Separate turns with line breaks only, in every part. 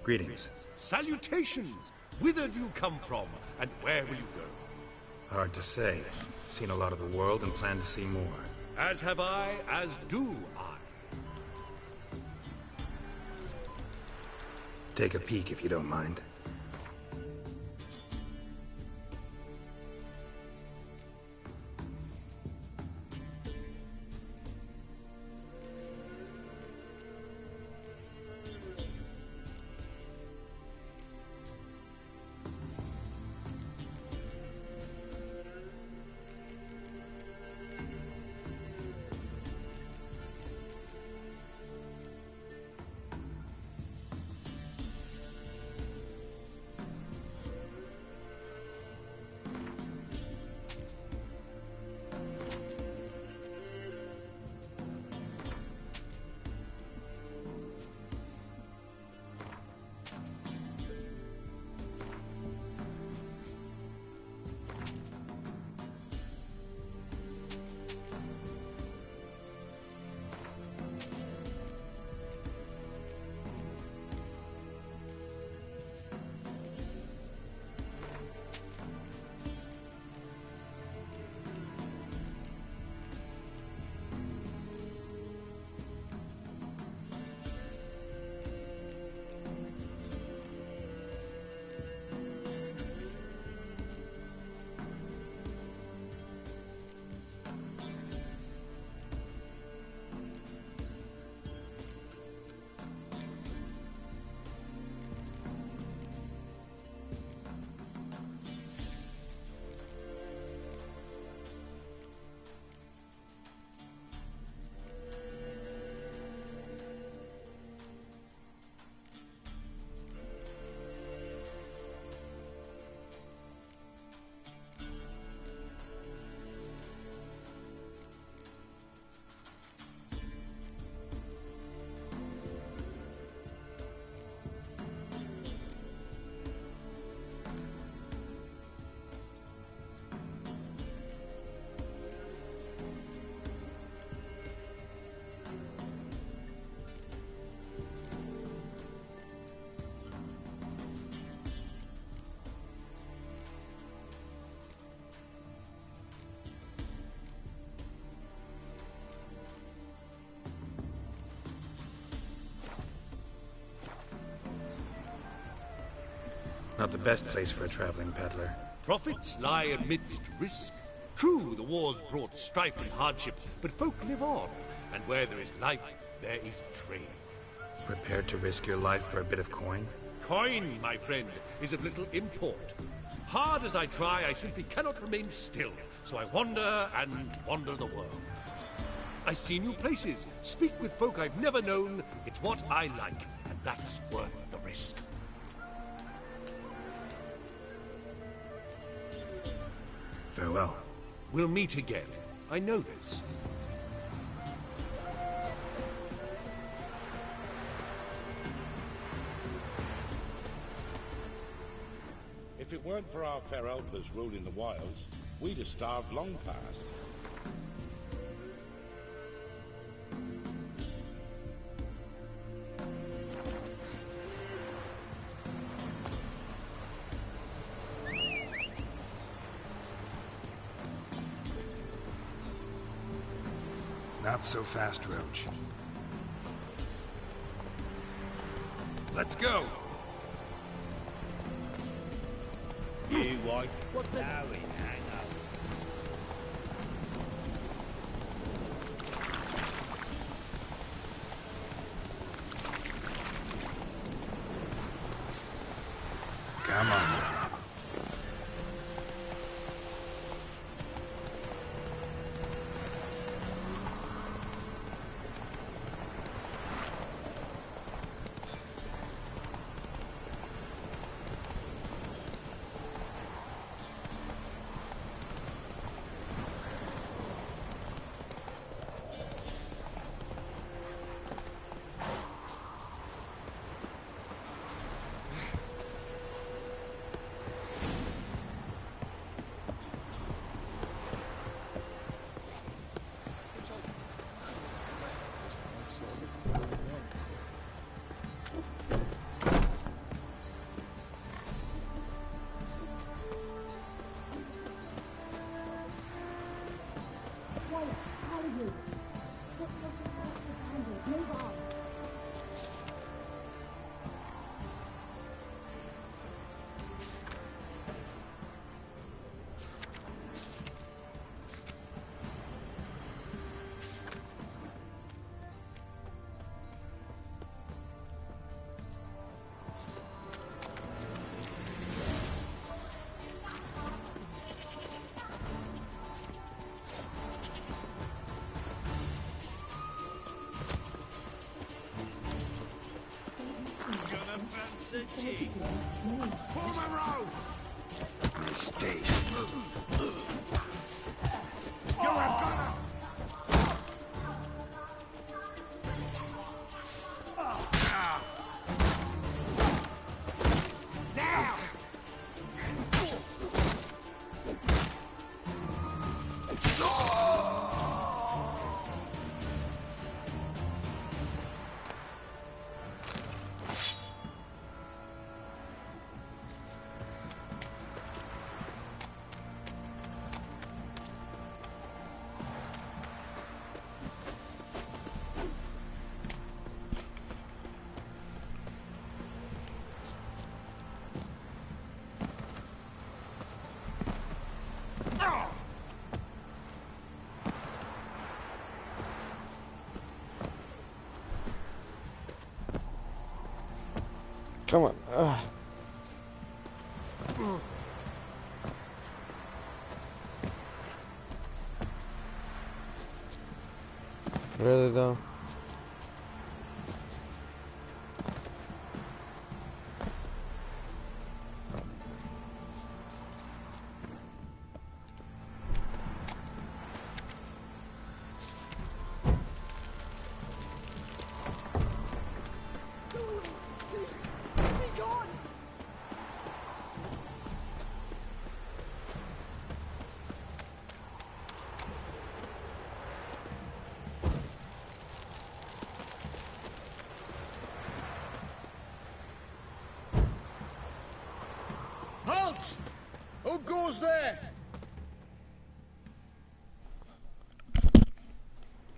Greetings.
Salutations! Whither do you come from, and where will you go?
Hard to say. Seen a lot of the world and plan to see more.
As have I, as do I.
Take a peek if you don't mind. Not the best place for a traveling peddler.
Profits lie amidst risk. True, the wars brought strife and hardship, but folk live on, and where there is life, there is trade.
Prepared to risk your life for a bit of coin?
Coin, my friend, is of little import. Hard as I try, I simply cannot remain still, so I wander and wander the world. I see new places, speak with folk I've never known. It's what I like, and that's worth the risk.
Farewell.
We'll meet again. I know this.
If it weren't for our fair helpers ruling the wilds, we'd have starved long past.
Not so fast, Roach.
Let's go!
You white? What the? Now we hang up.
Come on now. Mistake.
You're a gunner! Now!
Come on. Really though?
Halt! Who goes there?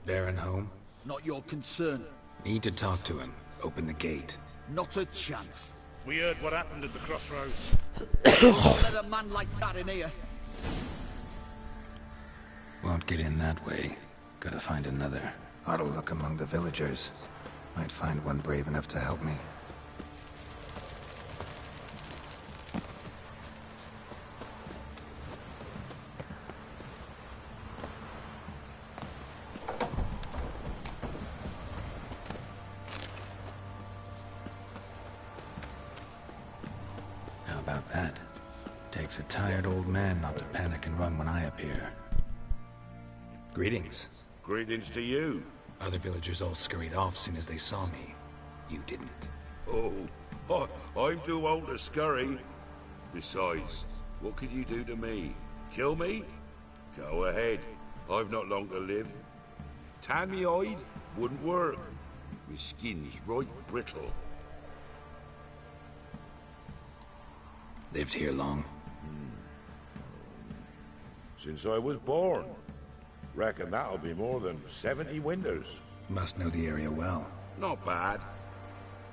Baron home?
Not your concern.
Need to talk to him. Open the gate.
Not a chance.
We heard what happened at the crossroads.
Don't let a man like that in here.
Won't get in that way. Gotta find another. Ought to look among the villagers. Might find one brave enough to help me. How about that? Takes a tired old man not to panic and run when I appear. Greetings.
Greetings to you.
Other villagers all scurried off soon as they saw me. You didn't.
Oh, I'm too old to scurry. Besides, what could you do to me? Kill me? Go ahead. I've not long to live. Tan me hide wouldn't work. My skin's right brittle.
Lived here long?
Since I was born. Reckon that'll be more than 70 winters.
Must know the area well.
Not bad.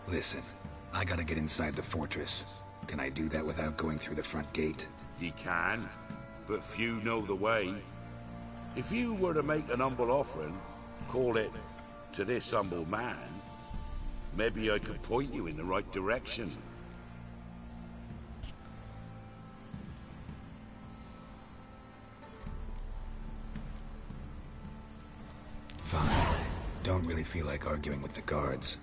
Listen, I gotta get inside the fortress. Can I do that without going through the front gate?
Ye can, but few know the way. If you were to make an humble offering, call it, to this humble man, maybe I could point you in the right direction.
Fine. Don't really feel like arguing with the guards.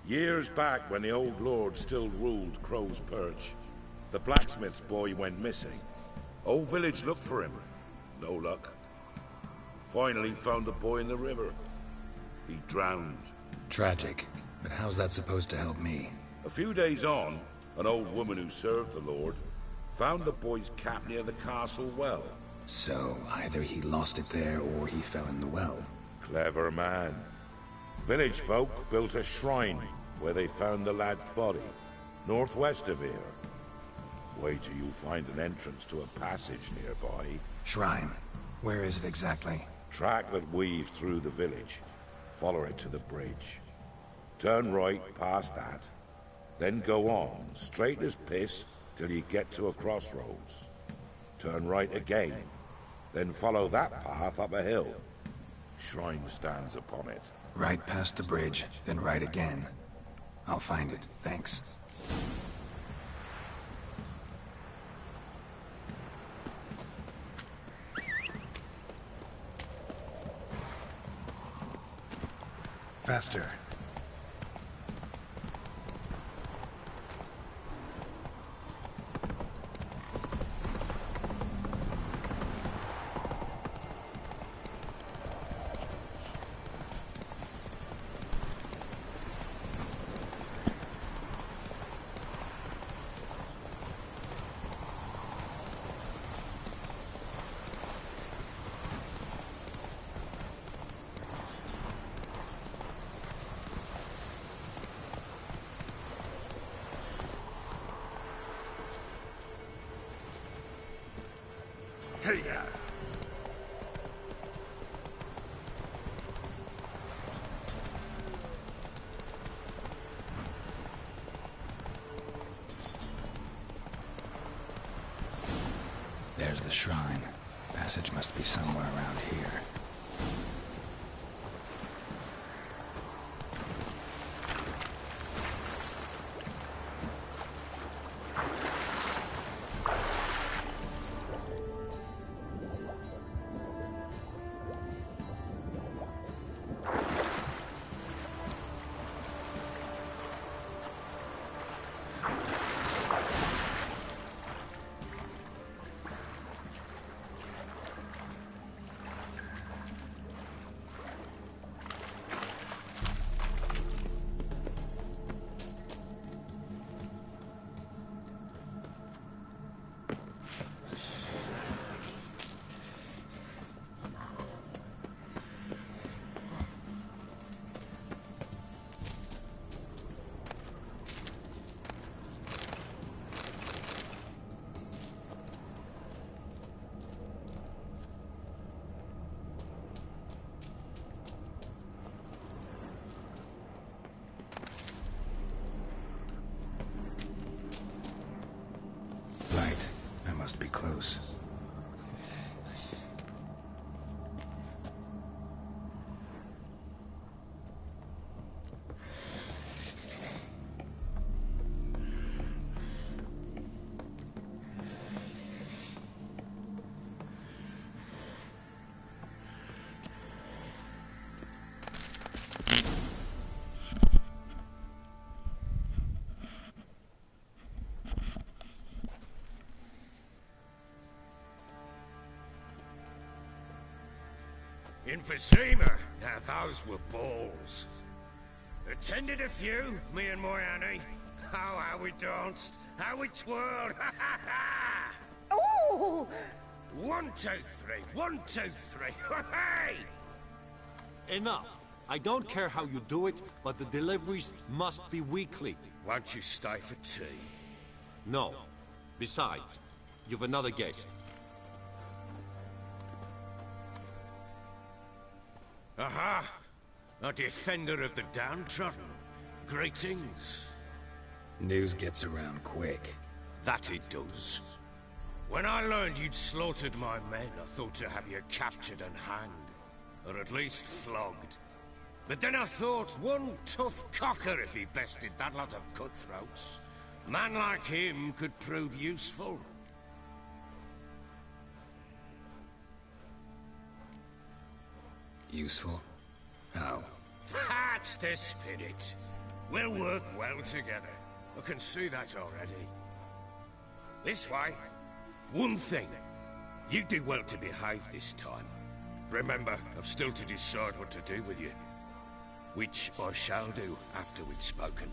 Years back, when the old lord still ruled Crow's Perch, the blacksmith's boy went missing. Whole village looked for him. No luck. Finally found the boy in the river. He drowned.
Tragic. But how's that supposed to help me?
A few days on, an old woman who served the lord found the boy's cap near the castle well.
So, either he lost it there or he fell in the well.
Clever man. Village folk built a shrine where they found the lad's body, northwest of here. Wait till you find an entrance to a passage nearby.
Shrine. Where is it exactly?
Track that weaves through the village. Follow it to the bridge. Turn right past that. Then go on, straight as piss, till you get to a crossroads. Turn right again. Then follow that path up a hill. Shrine stands upon it.
Right past the bridge, then right again. I'll find it, thanks. Faster.
Hey, yeah.
There's the shrine. Passage must be somewhere around here. Right. I must be close.
Emphysema. Now those were balls. Attended a few, me and my Annie. Oh, how we danced, how we twirled.
Ooh!
1, 2, 3. 1, 2, 3. Hey!
Enough. I don't care how you do it, but the deliveries must be weekly.
Won't you stay for tea?
No. Besides, you've another guest.
Aha! A defender of the downtrodden. Greetings.
News gets around quick.
That it does. When I learned you'd slaughtered my men, I thought to have you captured and hanged. Or at least flogged. But then I thought, one tough cocker if he bested that lot of cutthroats. A man like him could prove useful.
Useful? How?
That's the spirit. We'll work well together. I can see that already. This way. One thing. You do well to behave this time. Remember, I've still to decide what to do with you. Which I shall do after we've spoken.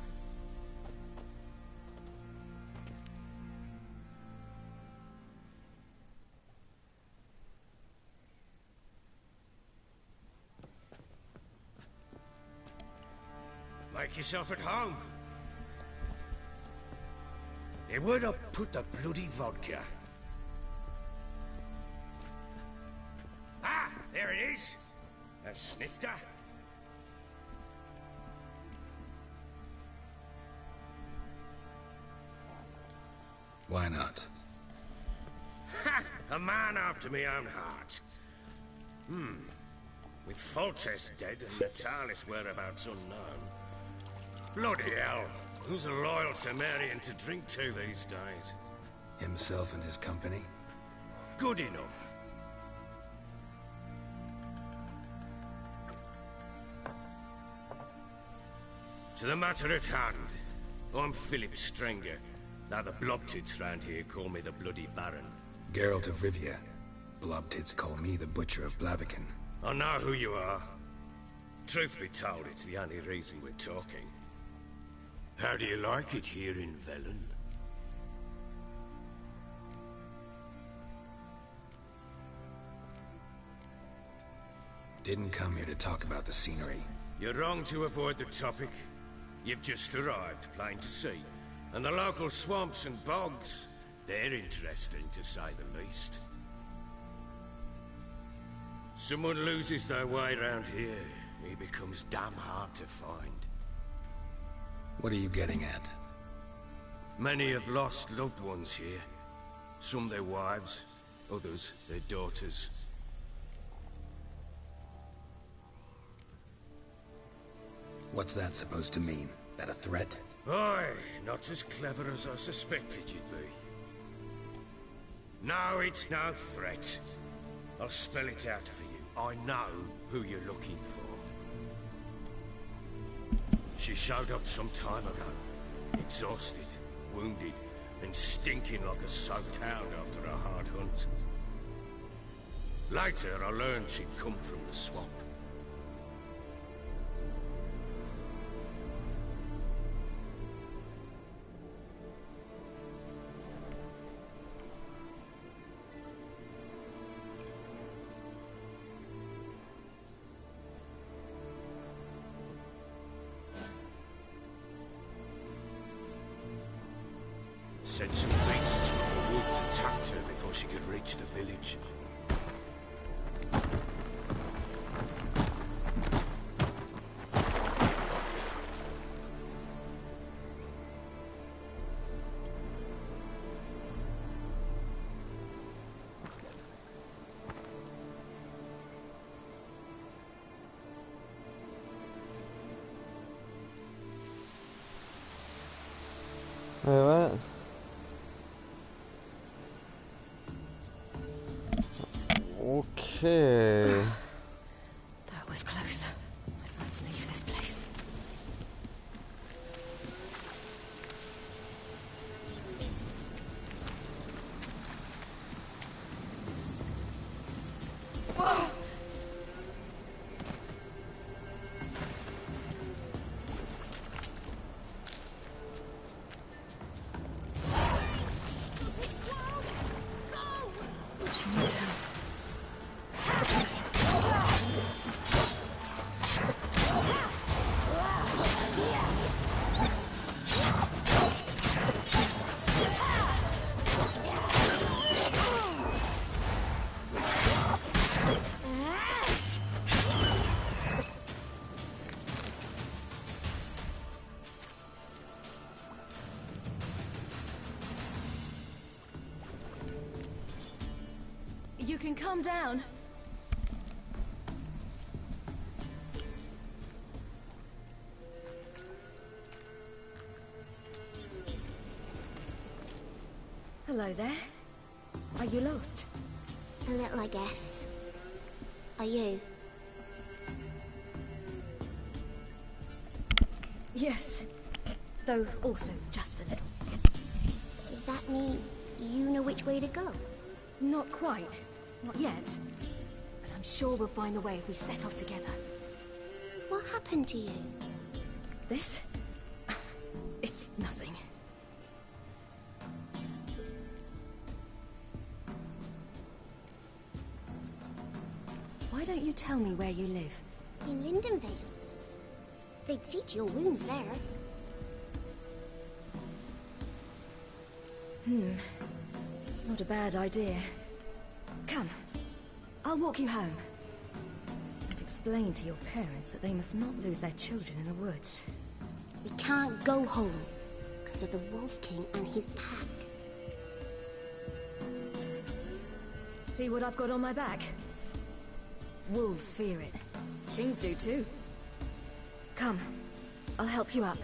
Make yourself at home. Hey, where'd I put the bloody vodka? Ah, there it is. A snifter.
Why not?
Ha! A man after me own heart. With Foltest dead and Natalis' whereabouts unknown. Bloody hell. Who's a loyal Sumerian to drink to these days?
Himself and his company?
Good enough. To the matter at hand. I'm Philip Strenger. Now the Blobtits round here call me the Bloody Baron.
Geralt of Rivia. Blobtits call me the Butcher of Blaviken.
I know who you are. Truth be told, it's the only reason we're talking. How do you like it here in Velen?
Didn't come here to talk about the scenery.
You're wrong to avoid the topic. You've just arrived, plain to see. And the local swamps and bogs, they're interesting to say the least. Someone loses their way around here, he becomes damn hard to find.
What are you getting at?
Many have lost loved ones here. Some their wives, others their daughters.
What's that supposed to mean? That a threat?
Aye, not as clever as I suspected you'd be. No, it's no threat. I'll spell it out for you. I know who you're looking for. She showed up some time ago, exhausted, wounded, and stinking like a soaked hound after a hard hunt. Later, I learned she'd come from the swamp. Said some beasts from the woods attacked her before she could reach the village.
Wait, what? Okay.
That was close. I must leave this place. Whoa! She needs help. You can calm down. Hello there. Are you lost?
A little, I guess. Are you?
Yes. Though also just a little.
Does that mean you know which way to go?
Not quite. Not yet. But I'm sure we'll find the way if we set off together.
What happened to you?
This? It's nothing. Why don't you tell me where you live?
In Lindenvale. They'd see to your wounds there.
Not a bad idea. Come. I'll walk you home. And explain to your parents that they must not lose their children in the woods.
We can't go home because of the Wolf King and his pack.
See what I've got on my back? Wolves fear it. Kings do too. Come. I'll help you up.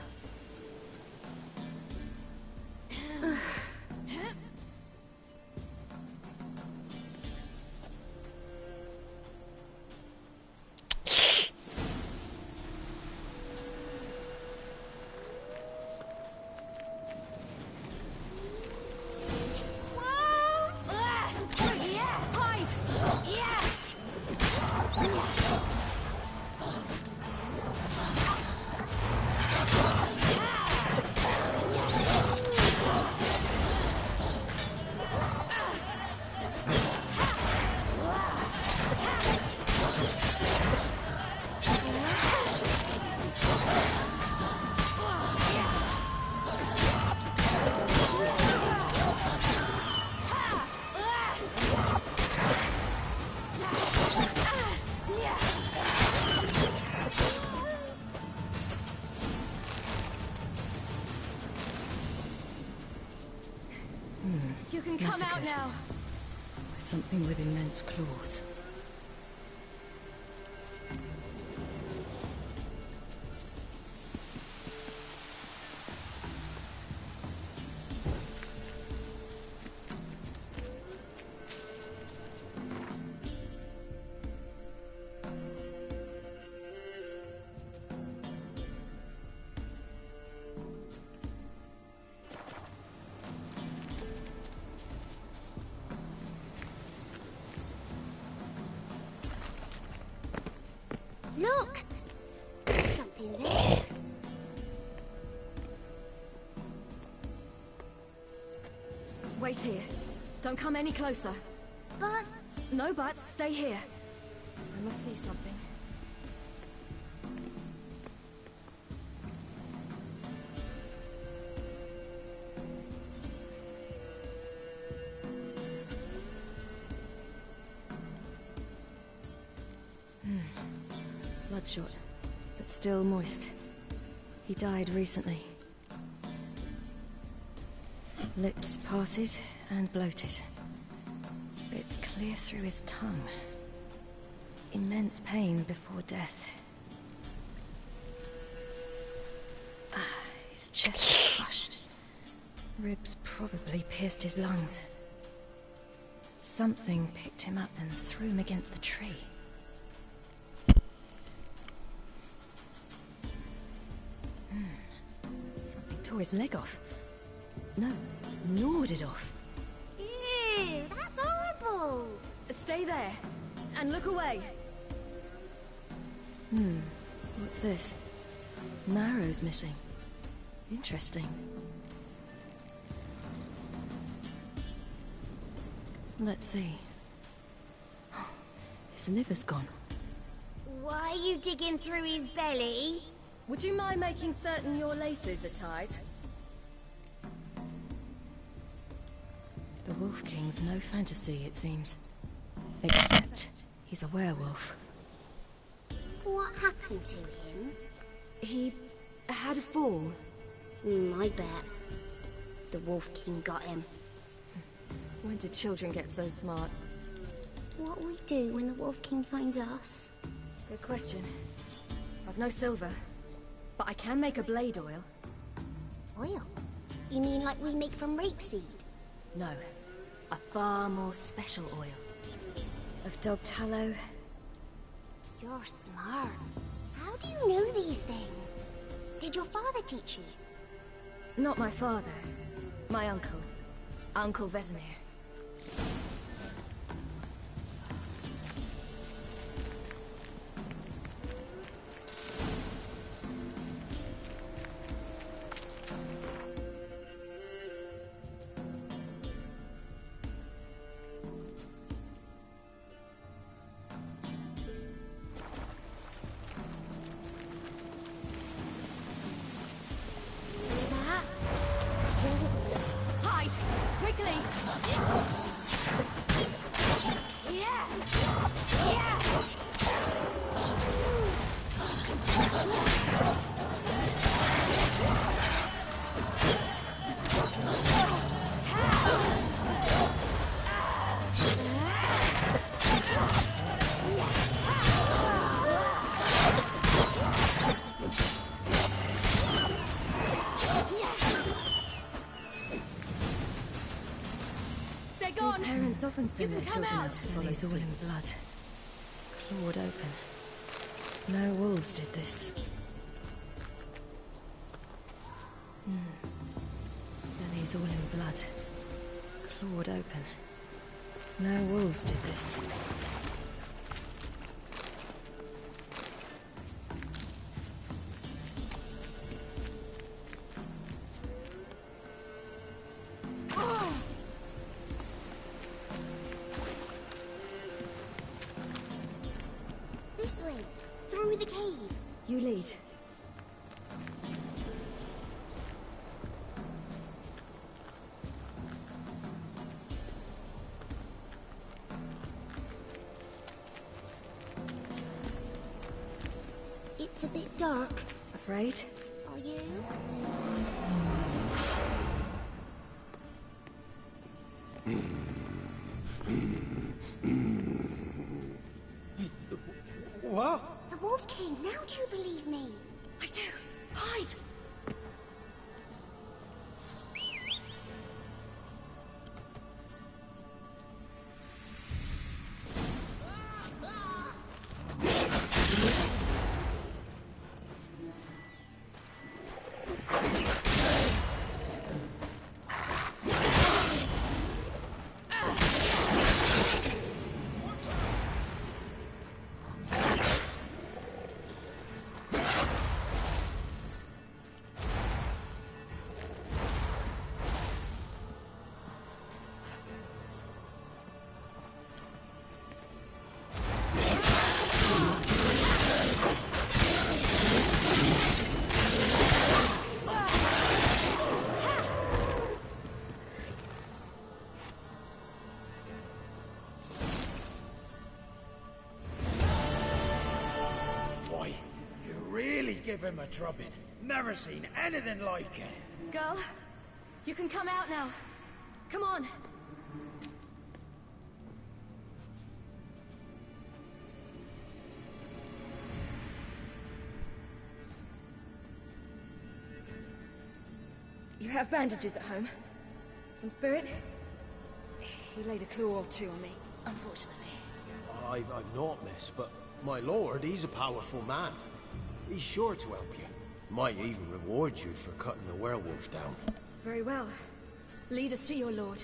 You can come out now.
By something with immense claws.
Look! There's something there.
Wait here. Don't come any closer.
But...
No buts. Stay here. I must see something. Bloodshot, but still moist. He died recently. Lips parted and bloated. Bit clear through his tongue. Immense pain before death. His chest crushed. Ribs probably pierced his lungs. Something picked him up and threw him against the tree. Something tore his leg off. No, gnawed it off.
Ew, that's horrible!
Stay there, and look away. What's this? Marrow's missing. Interesting. Let's see. His liver's gone.
Why are you digging through his belly?
Would you mind making certain your laces are tied? The Wolf King's no fantasy, it seems. Except he's a werewolf.
What happened to him?
He had a fall.
I bet. The Wolf King got him.
When did children get so smart?
What will we do when the Wolf King finds us?
Good question. I've no silver, but I can make a blade oil.
Oil? You mean like we make from rapeseed?
No, a far more special oil. Of dog tallow.
You're smart. How do you know these things? Did your father teach you?
Not my father. My uncle. Uncle Vesemir. Hide! Quickly! Yeah! Yeah! They're gone!
Parents often send their children
out.
out to follow all in blood. Clawed open. No wolves did this. Belly's all in blood. Clawed open. No wolves did this.
This way, through the cave.
You lead.
It's a bit dark.
Afraid?
Are you? told you believe me.
I do. Hide!
Give him a drubbing. Never seen anything like it.
Girl, you can come out now. Come on. You have bandages at home? Some spirit? He laid a claw or two on me, unfortunately.
I've not, miss, but my lord, he's a powerful man. He's sure to help you. Might even reward you for cutting the werewolf down.
Very well. Lead us to your lord.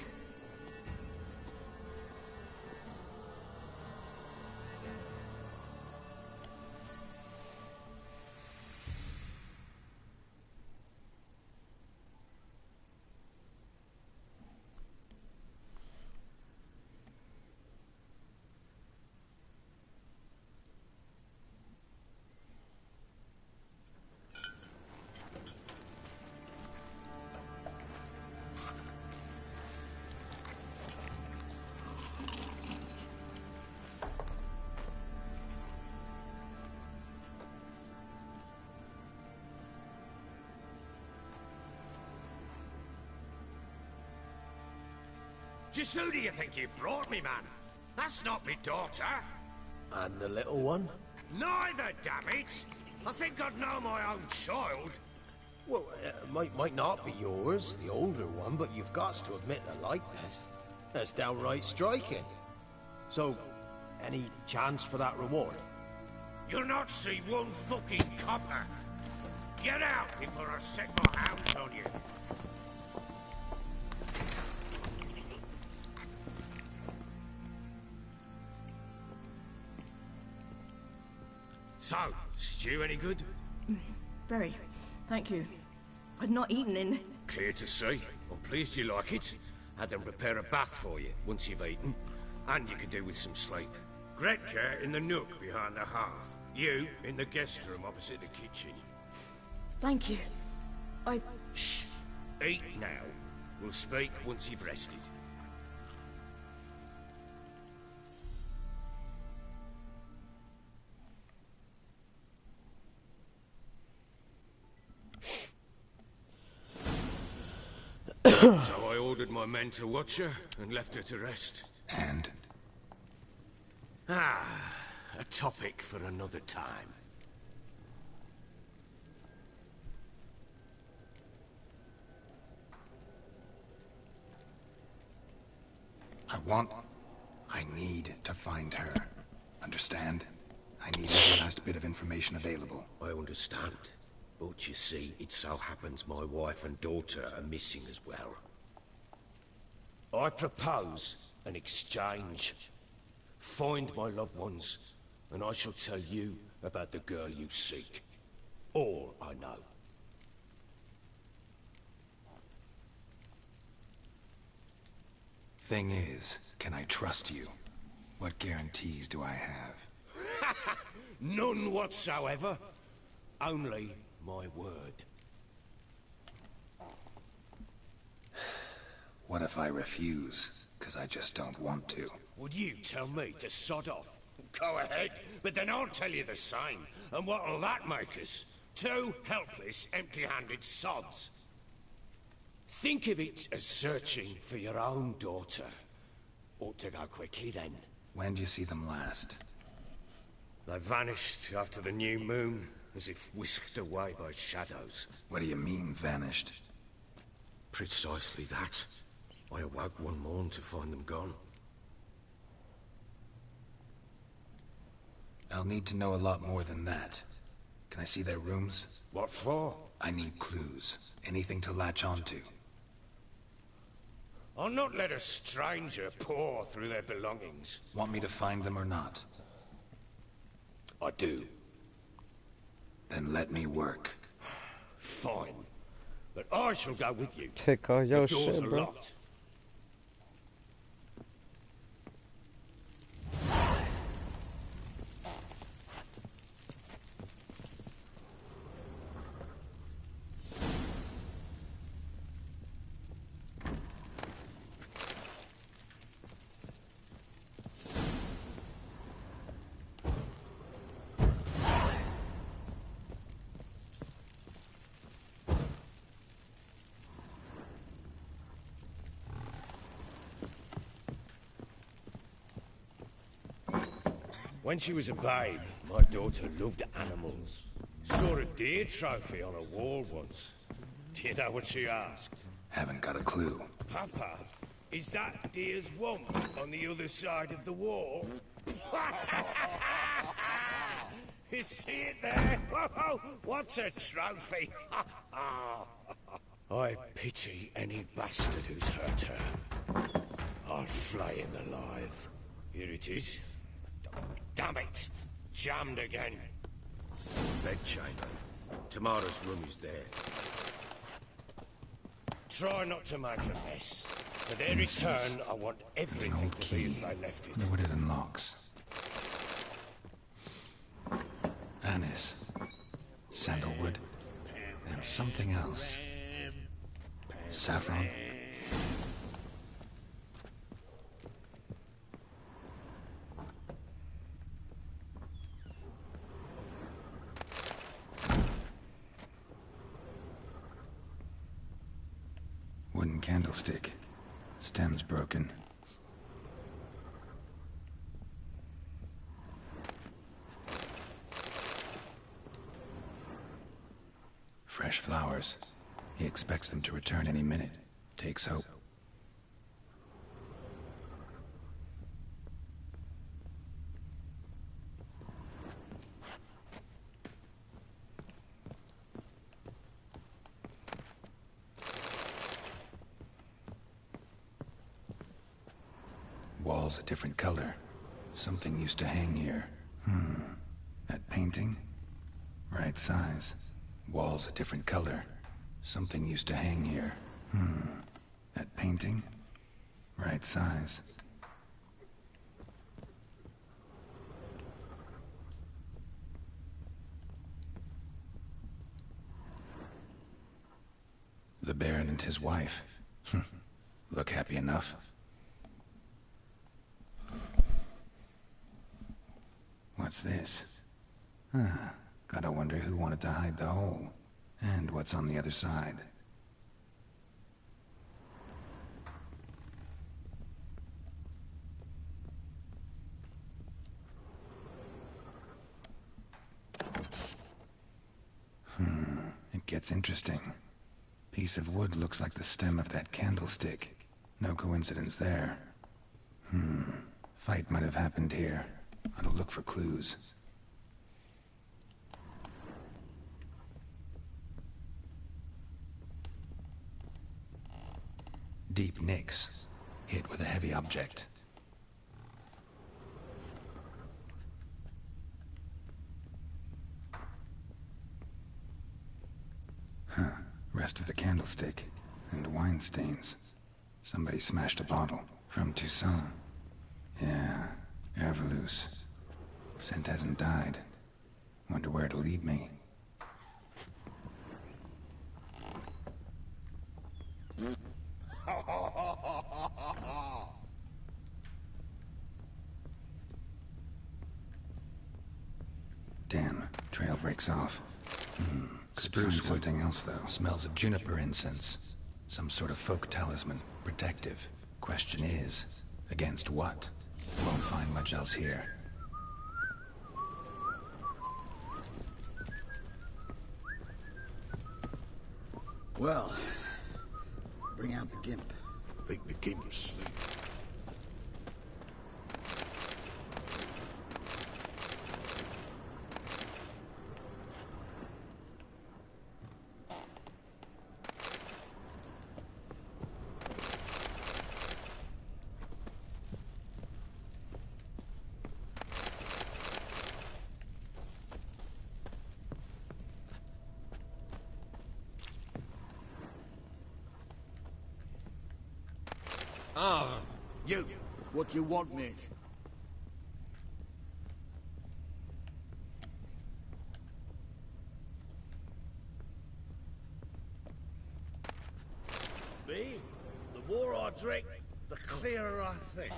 Just who do you think you brought me, man? That's not me daughter.
And the little one?
Neither, damn it! I think I'd know my own child.
Well, might not be yours, the older one, but you've got to admit the likeness. That's downright striking. So, any chance for that reward?
You'll not see one fucking copper. Get out before I set my hounds on you. So, stew any good?
Very. Thank you. I'd not eaten in...
Clear to see. I'm pleased you like it. Had them prepare a bath for you once you've eaten. And you could do with some sleep. Gretka in the nook behind the hearth. You in the guest room opposite the kitchen.
Thank you. Shh.
Eat now. We'll speak once you've rested. So I ordered my men to watch her and left her to rest.
And?
A topic for another time.
I need to find her. Understand? I need every last bit of information available.
I understand. But you see, it so happens my wife and daughter are missing as well. I propose an exchange. Find my loved ones, and I shall tell you about the girl you seek. All I know.
Thing is, can I trust you? What guarantees do I have?
None whatsoever. Only my word.
What if I refuse? Because I just don't want to.
Would you tell me to sod off? Go ahead, but then I'll tell you the same. And what'll that make us? Two helpless, empty-handed sods. Think of it as searching for your own daughter. Ought to go quickly then.
When do you see them last?
They vanished after the new moon, as if whisked away by shadows.
What do you mean, vanished?
Precisely that. I awoke one morn to find them gone.
I'll need to know a lot more than that. Can I see their rooms?
What for?
I need clues. Anything to latch onto.
I'll not let a stranger pore through their belongings.
Want me to find them or not?
I do.
Then let me work.
Fine. But I shall go with you.
Take all your
The doors
shit,
are
bro.
locked. When she was a babe, my daughter loved animals. Saw a deer trophy on a wall once. Do you know what she asked?
Haven't got a clue.
Papa, is that deer's womp on the other side of the wall? You see it there? Whoa, what's a trophy? I pity any bastard who's hurt her. I'll flay him alive. Here it is. Damn it! Jammed again. Bedchamber. Tamara's room is there. Try not to make a mess. For their return, I want everything to be as they left it.
Wonder what it unlocks. Anise. Sandalwood. And something else. Saffron. Wooden candlestick. Stem's broken. Fresh flowers. He expects them to return any minute. Takes hope. Walls a different color. Something used to hang here. That painting? Right size. Walls a different color. Something used to hang here. That painting? Right size. The Baron and his wife. Look happy enough. What's this? Gotta wonder who wanted to hide the hole. And what's on the other side. It gets interesting. Piece of wood looks like the stem of that candlestick. No coincidence there. Fight might have happened here. Ought to look for clues. Deep nicks. Hit with a heavy object. Rest of the candlestick. And wine stains. Somebody smashed a bottle. From Toussaint. Yeah, Herveloos. Scent hasn't died. Wonder where it'll lead me. Damn, trail breaks off. Spruce wood. Something else, though. Smells of juniper incense. Some sort of folk talisman. Protective. Question is, against what? Won't find much else here.
Well, bring out the gimp.
Think the gimp's sleep.
Ah,
You! What do you want, mate?
Me? The more I drink, the clearer I think.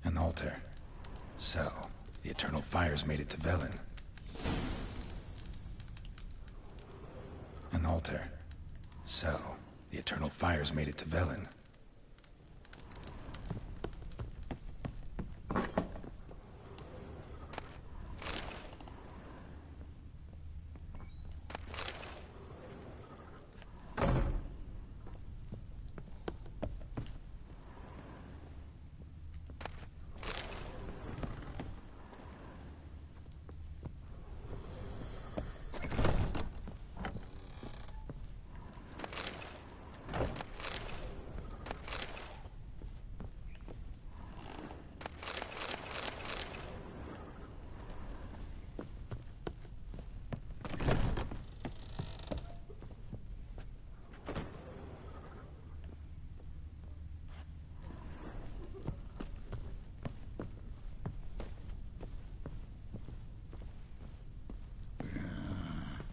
An altar. So, the eternal fires made it to Velen. An altar. So, the eternal fires made it to Velen.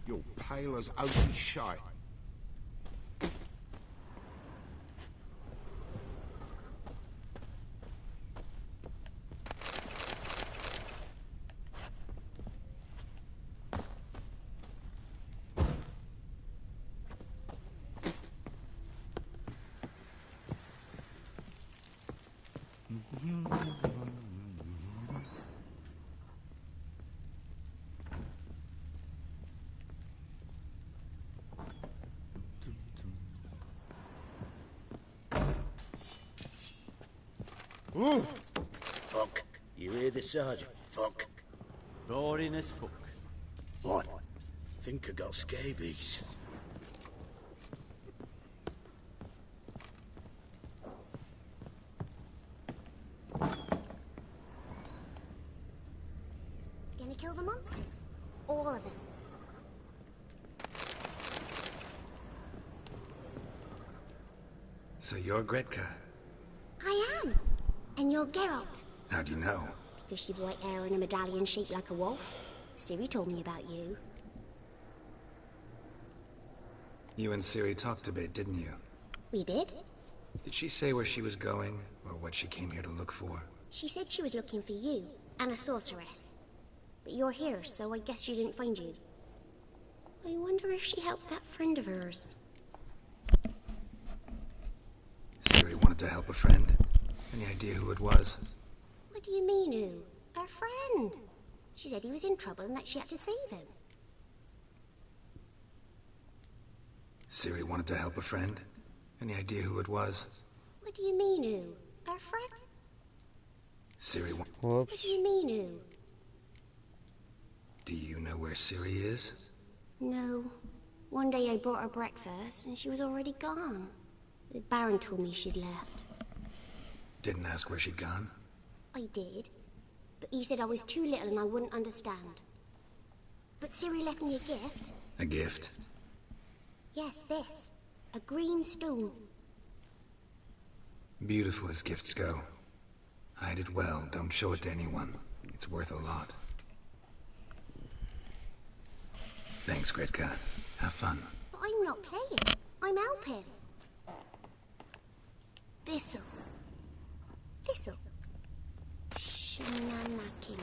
You're pale as oaten shite.
Ooh!
Fuck. You hear the sergeant? Fuck.
Boring as fuck.
What? Think I got scabies.
Gonna kill the monsters? All of them.
So you're Gretka.
I am. And you're Geralt.
How do you know?
Because you've white hair and a medallion shaped like a wolf. Siri told me about you.
You and Ciri talked a bit, didn't you?
We did?
Did she say where she was going, or what she came here to look for?
She said she was looking for you, and a sorceress. But you're here, so I guess she didn't find you. I wonder if she helped that friend of hers.
Ciri wanted to help a friend? Any idea who it was?
What do you mean, who? Her friend. She said he was in trouble and that she had to save him.
Ciri wanted to help a friend? Any idea who it was?
What do you mean, who? Her friend?
Ciri wa-
What do you mean, who?
Do you know where Ciri is?
No. One day I brought her breakfast, and she was already gone. The Baron told me she'd left.
Didn't ask where she'd gone?
I did, but he said I was too little and I wouldn't understand. But Ciri left me a gift.
A gift?
Yes, this. A green stone.
Beautiful as gifts go. Hide it well, don't show it to anyone. It's worth a lot. Thanks, Gretka. Have fun.
But I'm not playing. I'm helping. Thistle. Thistle. Shenanakin.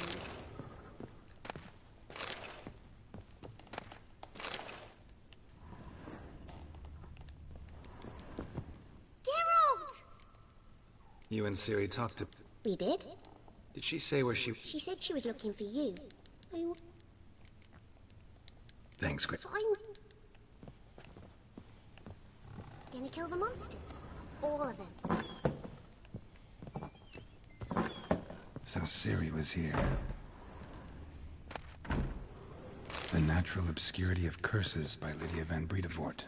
Geralt!
You and Ciri talked to...
We did.
Did she say where she...
She said she was looking for you.
Thanks, Gret.
I'm... Gonna kill the monsters. All of them.
So Ciri was here. The Natural Obscurity of Curses by Lydia van Bredevoort.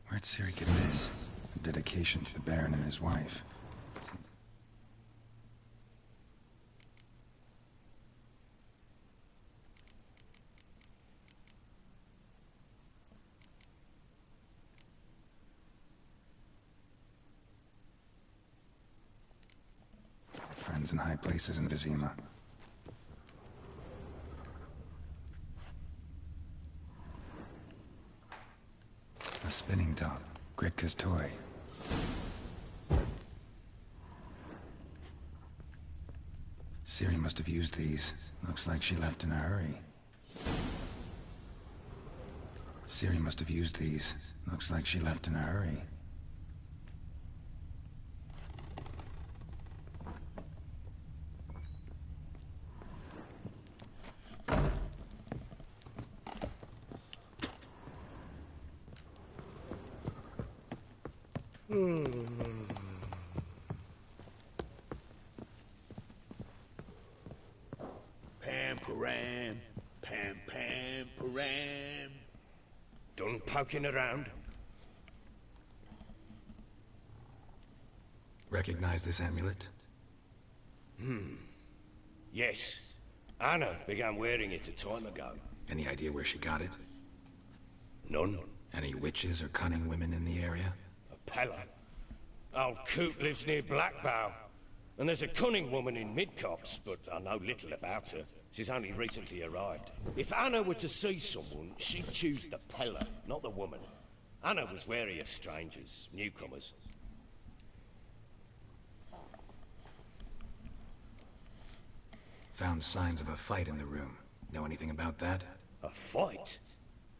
Where'd Ciri get this? A dedication to the Baron and his wife. Friends in high places in Vizima. A spinning top. Gretka's toy. Ciri must have used these. Looks like she left in a hurry. Ciri must have used these. Looks like she left in a hurry.
Pam-param, pam-pam-param. Done poking around?
Recognize this amulet?
Yes. Anna began wearing it a time ago.
Any idea where she got it?
None.
Any witches or cunning women in the area?
A Pella. Old Coot lives near Blackbow. And there's a cunning woman in Midcopse, but I know little about her. She's only recently arrived. If Anna were to see someone, she'd choose the Pella, not the woman. Anna was wary of strangers, newcomers.
Found signs of a fight in the room. Know anything about that?
A fight?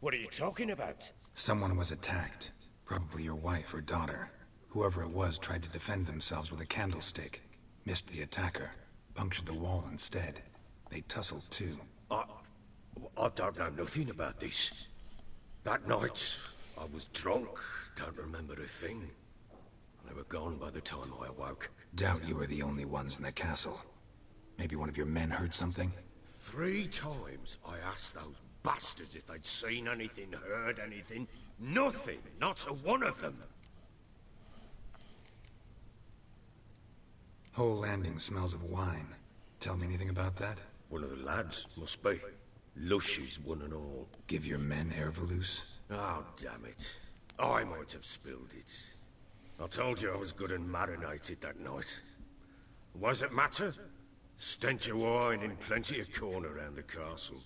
What are you talking about?
Someone was attacked. Probably your wife or daughter. Whoever it was tried to defend themselves with a candlestick. Missed the attacker. Punctured the wall instead. They tussled too.
I don't know nothing about this. That night, I was drunk. Don't remember a thing. They were gone by the time I awoke.
Doubt you were the only ones in the castle. Maybe one of your men heard something?
3 times I asked those bastards if they'd seen anything, heard anything. Nothing! Not a one of them!
Whole landing smells of wine. Tell me anything about that?
One of the lads, must be. Lushes, one and all.
Give your men Ervelus?
Oh, damn it. I might have spilled it. I told you I was good and marinated that night. What does it matter? Stench of wine in plenty of corn around the castle.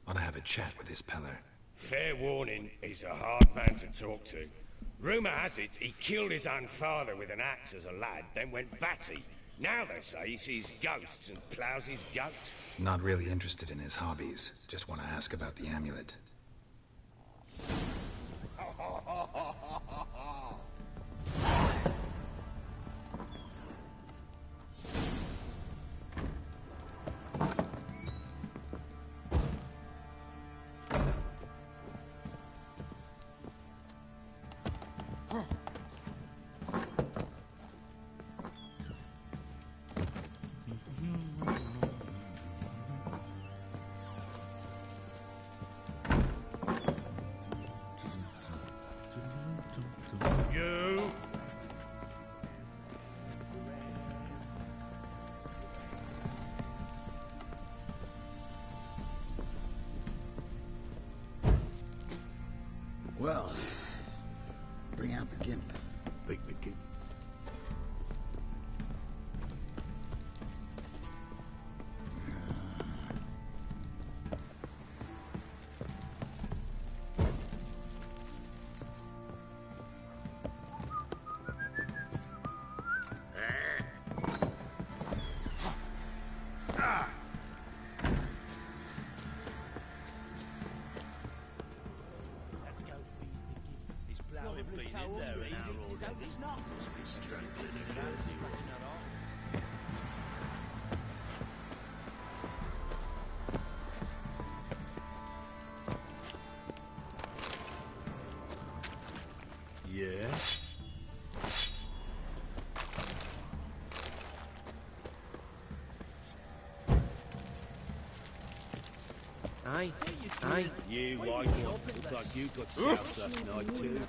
Ought to have a chat with this Peller.
Fair warning, he's a hard man to talk to. Rumour has it he killed his own father with an axe as a lad, then went batty. Now they say he sees ghosts and ploughs his goat.
Not really interested in his hobbies. Just want to ask about the amulet.
Well, bring out the gimp.
The gimp. Yes?
Aye, aye.
You white one. Look like you got soused last night too.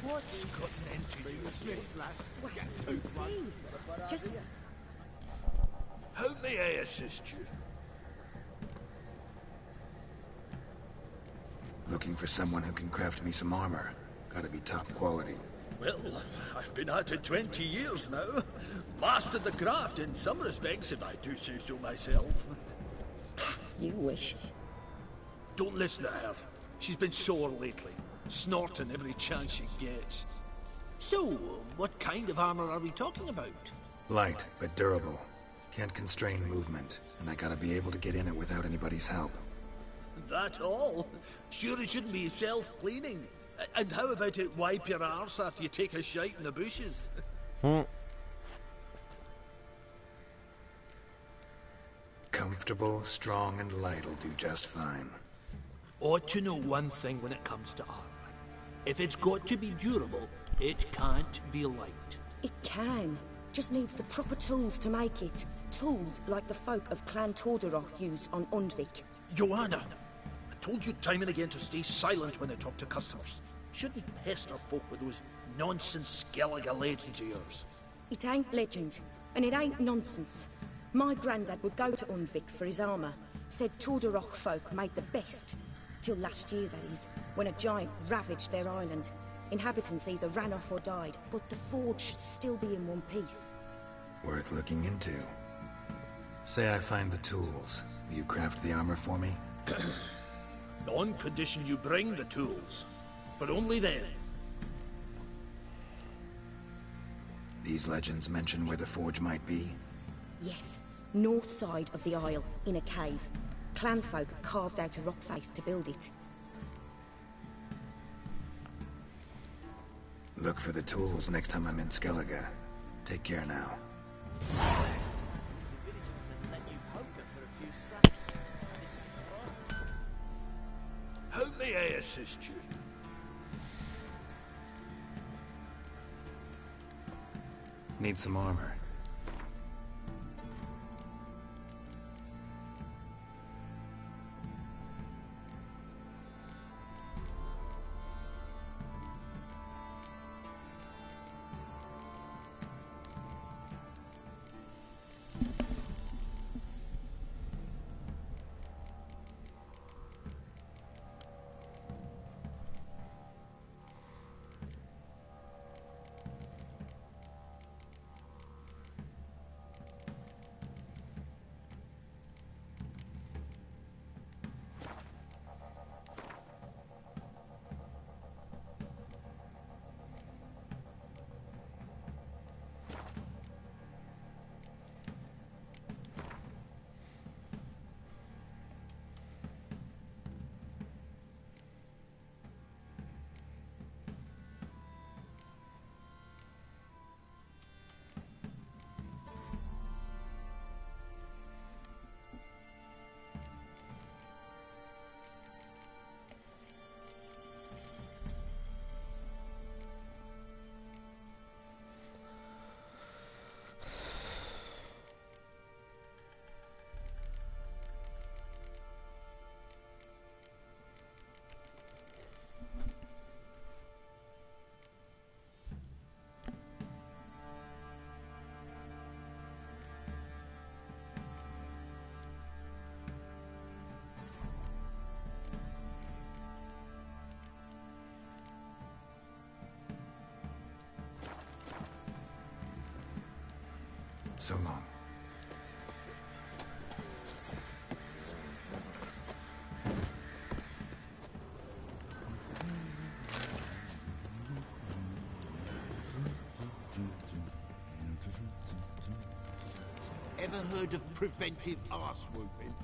What's gotten into you?
Just
How may I assist you?
Looking for someone who can craft me some armor. Gotta be top quality.
Well, I've been at it 20 years now. Mastered the craft in some respects, if I do say so myself.
You wish.
Don't listen to her. She's been sore lately, snorting every chance she gets. So, what kind of armor are we talking about?
Light, but durable. Can't constrain movement, and I gotta be able to get in it without anybody's help.
That all? Sure it shouldn't be self-cleaning. And how about it wipe your arse after you take a shite in the bushes?
Comfortable, strong, and light'll do just fine.
Ought to know one thing when it comes to armor. If it's got to be durable, it can't be light.
It can. Just needs the proper tools to make it. Tools like the folk of Clan Tordarroch use on Undvik.
Joanna, I told you time and again to stay silent when I talk to customers. Shouldn't pester folk with those nonsense Skellige legends of yours.
It ain't legend, and it ain't nonsense. My granddad would go to Undvik for his armour. Said Tordarroch folk made the best. Till last year, that is, when a giant ravaged their island. Inhabitants either ran off or died, but the forge should still be in one piece.
Worth looking into. Say I find the tools. Will you craft the armor for me?
On condition you bring the tools. But only then.
These legends mention where the forge might be?
Yes, north side of the isle, in a cave. Clanfolk carved out a rock face to build it.
Look for the tools next time I'm in Skellige. Take care now.
How may I assist you?
Need some armor. So long.
Ever heard of preventive arse whooping?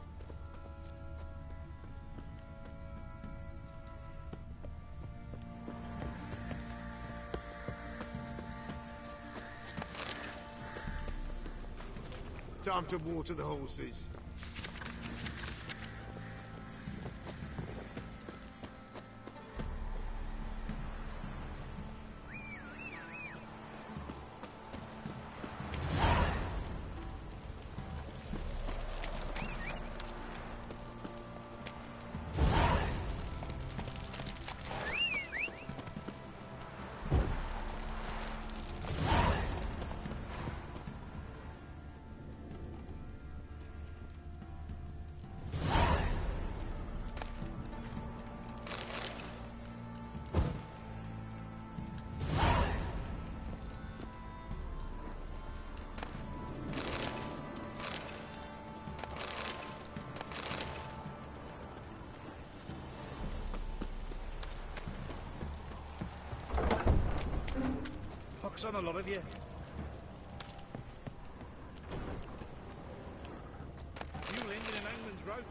Time to water the horses.
Pox on a lot of you. You landed in England's road.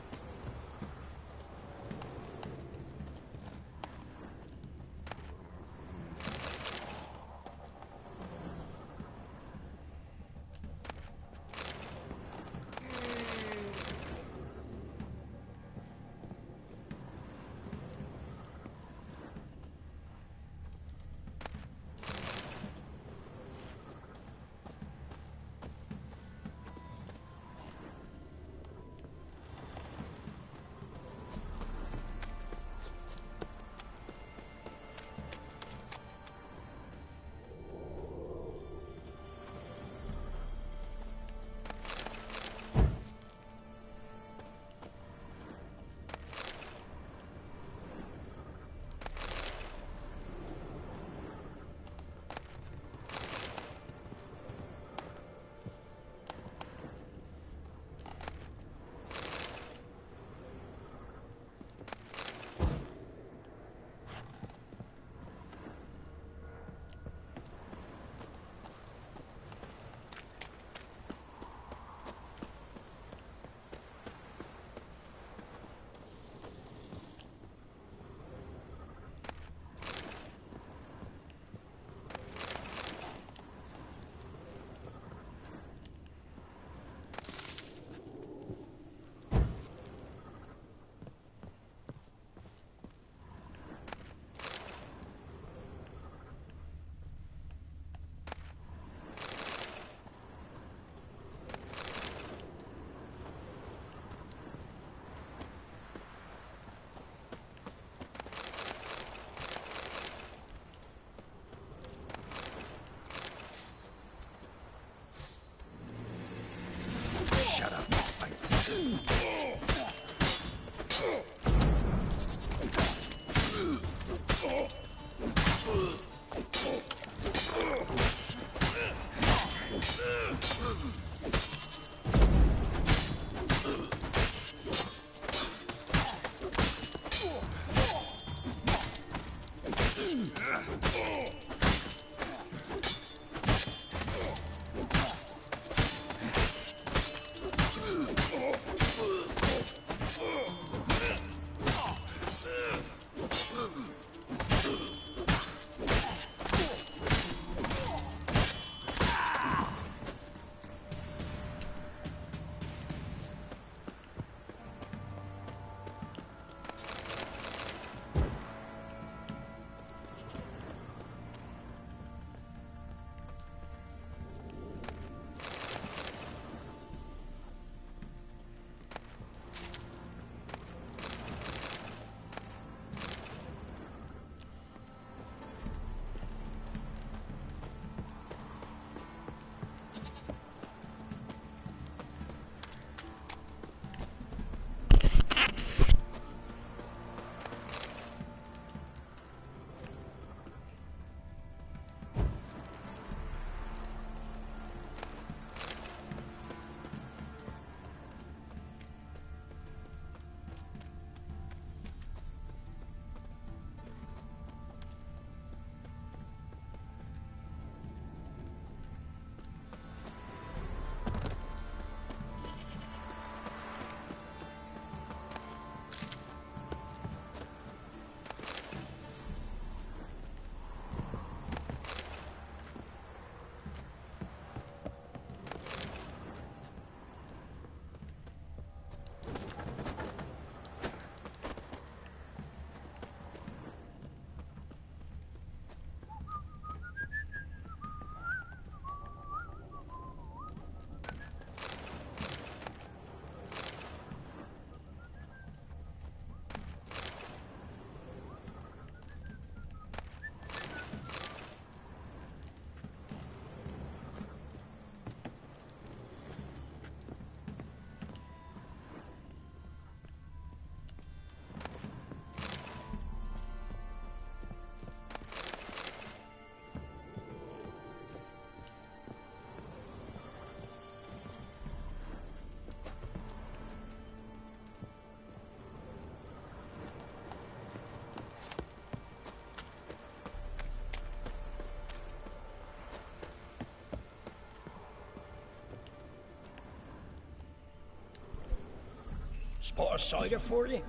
Spot of cider for you?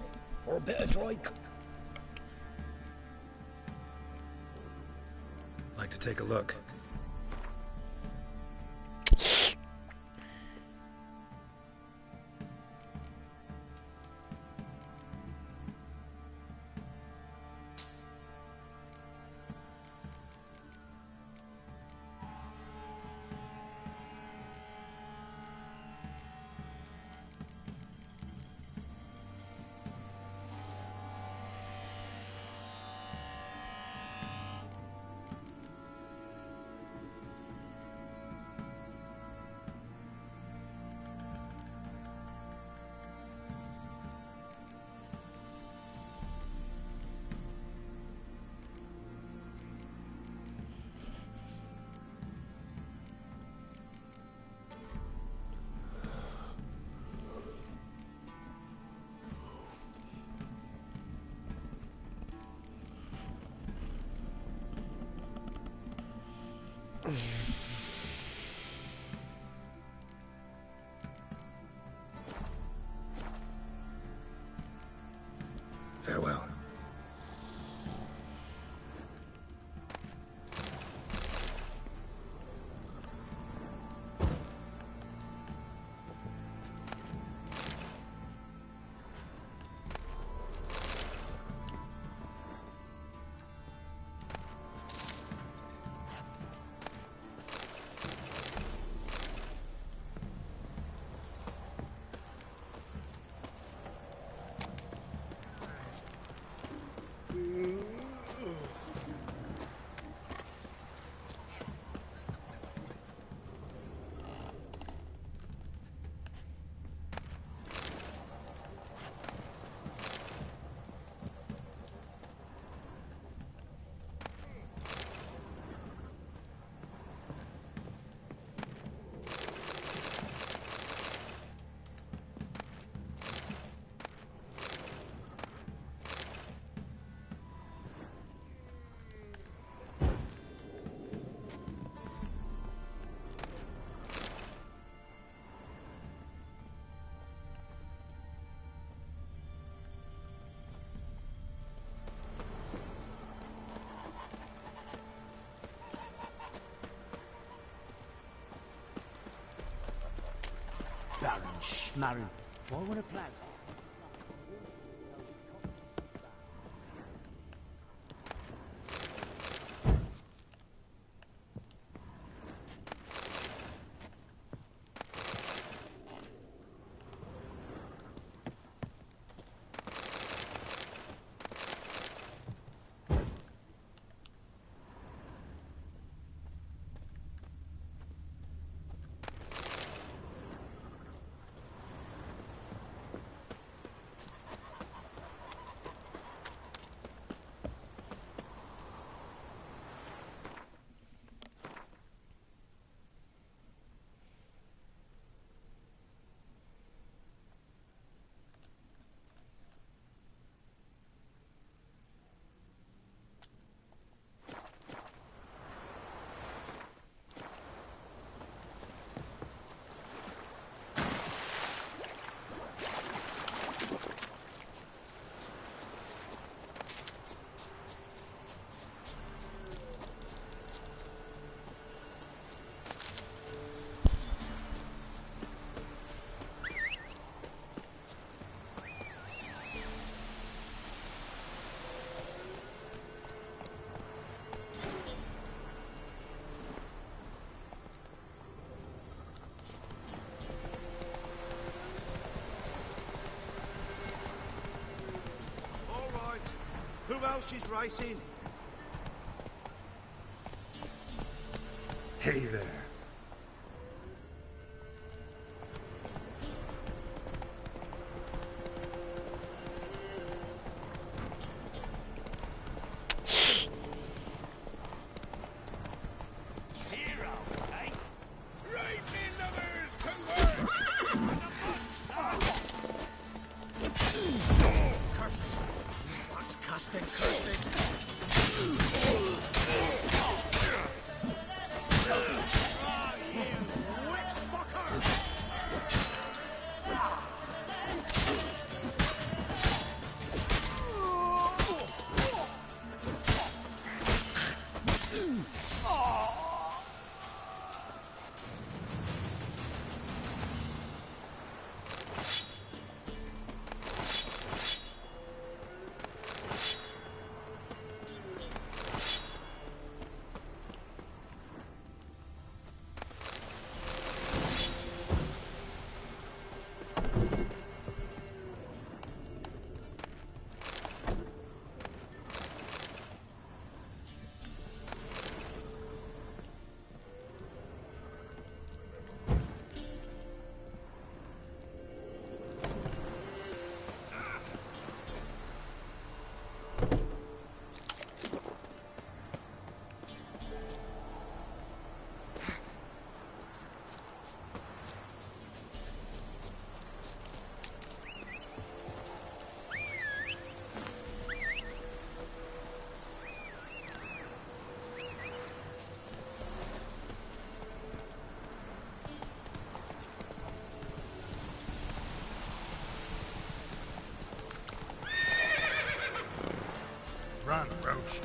Or a bit of dry...
Like to take a look. Farewell.
Baron Schmarren. Forward a plan.
Who else is racing?
Hey there.
Run, Roach.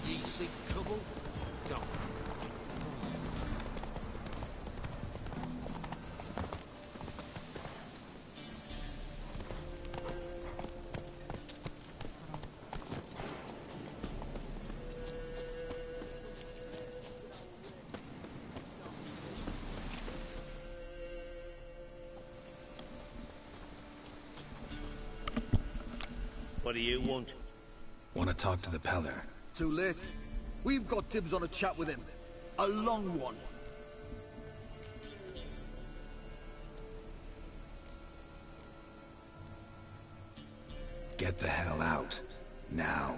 Ye seek trouble? Go. What do you want?
Want to talk to the Peller.
Too late. We've got dibs on a chat with him. A long one.
Get the hell out. Now.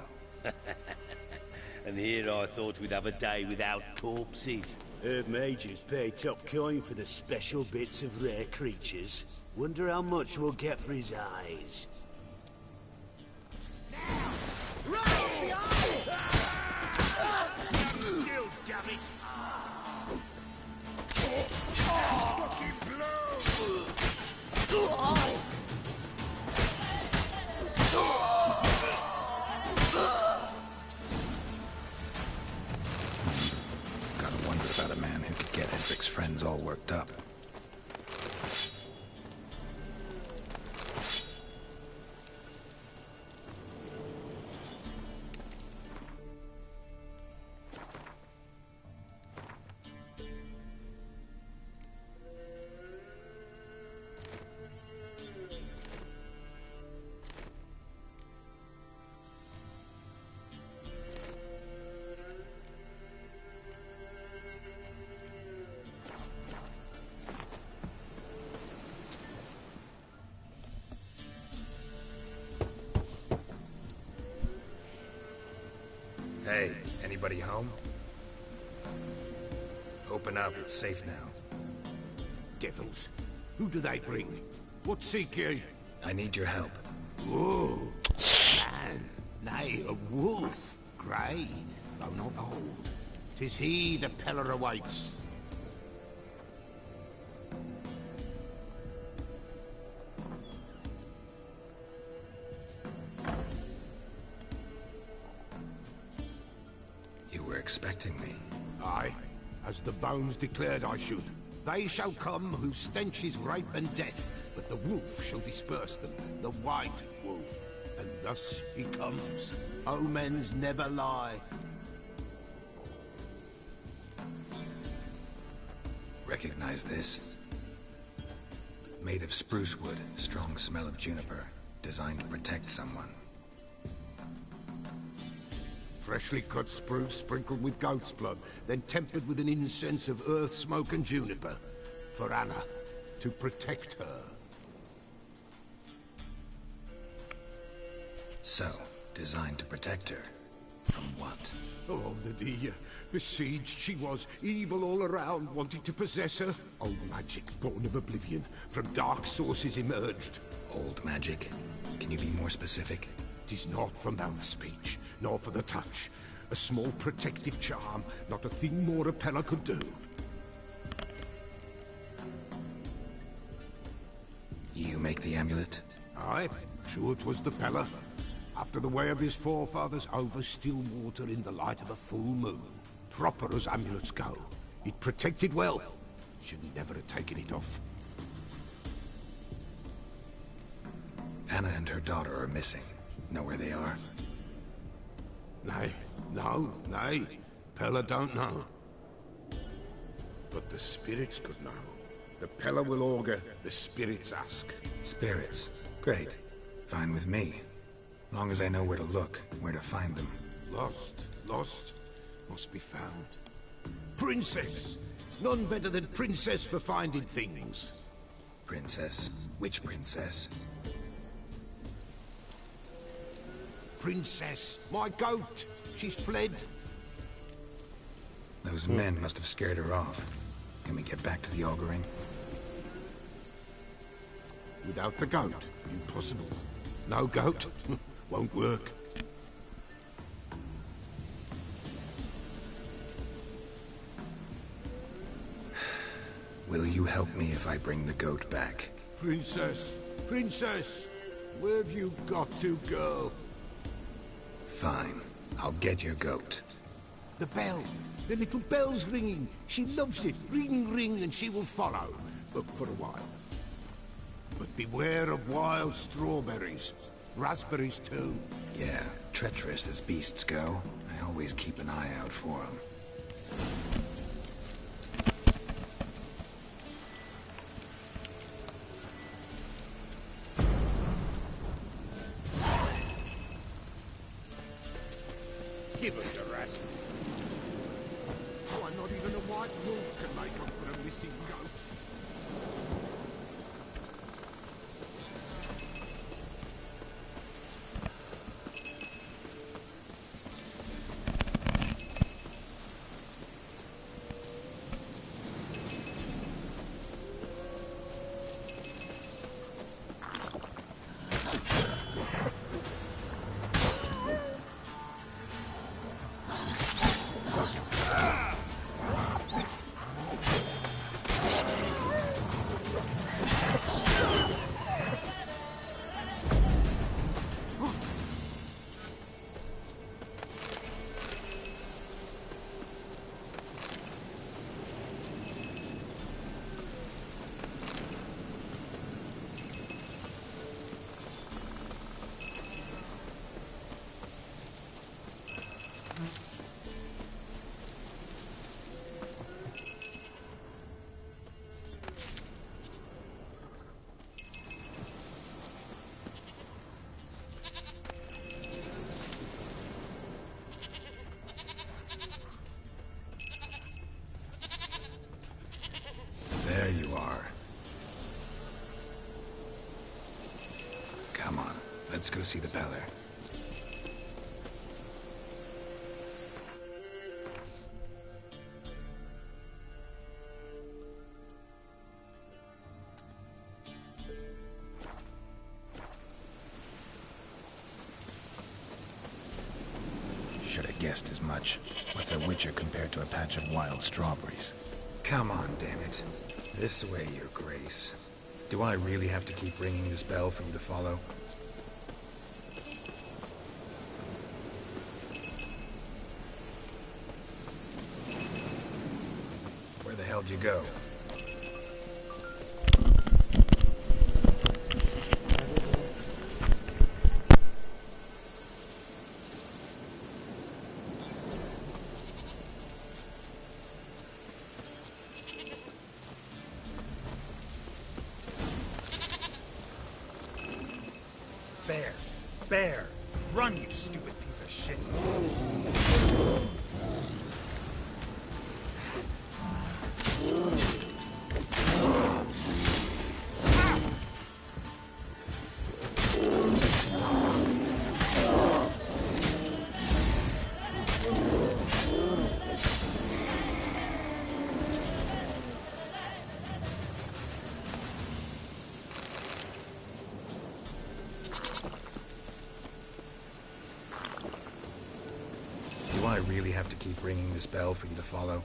And here I thought we'd have a day without corpses.
Herb Majors pay top coin for the special bits of rare creatures. Wonder how much we'll get for his eyes.
Still, damn it! Fucking
Gotta wonder about a man who could get Hendrik's friends all worked up. Hey, anybody home? Open up, it's safe now.
devils. Who do they bring? What seek ye?
I need your help.
Oh, man. Nay, a wolf. Grey, though not old. 'Tis he the Peller awaits.
You were expecting me.
Aye, as the bones declared I should. They shall come whose stench is rape and death, but the wolf shall disperse them, the white wolf. And thus he comes. Omens never lie.
Recognize this? Made of spruce wood, strong smell of juniper, designed to protect someone.
Freshly cut spruce sprinkled with goat's blood, then tempered with an incense of earth, smoke and juniper. For Anna, to protect her.
So, designed to protect her. From what?
Oh, the besieged she was, evil all around, wanting to possess her. Old magic, born of oblivion, from dark sources emerged.
Old magic? Can you be more specific?
'Tis not for mouth speech, nor for the touch. A small protective charm, not a thing more a Peller could do.
You make the amulet?
Aye, sure 'twas the Peller. After the way of his forefathers, over still water in the light of a full moon. Proper as amulets go. It protected well. Should never have taken it off.
Anna and her daughter are missing. Know where they are?
Nay, nay. Peller don't know. But the spirits could know. The Peller will augur, the spirits ask.
Spirits? Great. Fine with me. Long as I know where to look, where to find them.
Lost, must be found. Princess! None better than Princess for finding things.
Princess? Which princess?
Princess, my goat! She's fled.
Those men must have scared her off. Can we get back to the auguring?
Without the goat, impossible. No goat, won't work.
Will you help me if I bring the goat back?
Princess! Princess! Where have you got to, girl?
Fine. I'll get your goat.
The bell! The little bell's ringing. She loves it. Ring, ring, and she will follow. But for a while. But beware of wild strawberries. Raspberries, too.
Yeah, treacherous as beasts go. I always keep an eye out for them.
Give us a rest. Why, not even a white wolf can make up for a missing goat.
There you are. Come on, let's go see the Peller. Should have guessed as much. What's a witcher compared to a patch of wild strawberries? Come on, damn it. This way, Your Grace. Do I really have to keep ringing this bell for you to follow? Where the hell did you go? Bear! Bear! Run, you stupid piece of shit! Do I really have to keep ringing this bell for you to follow?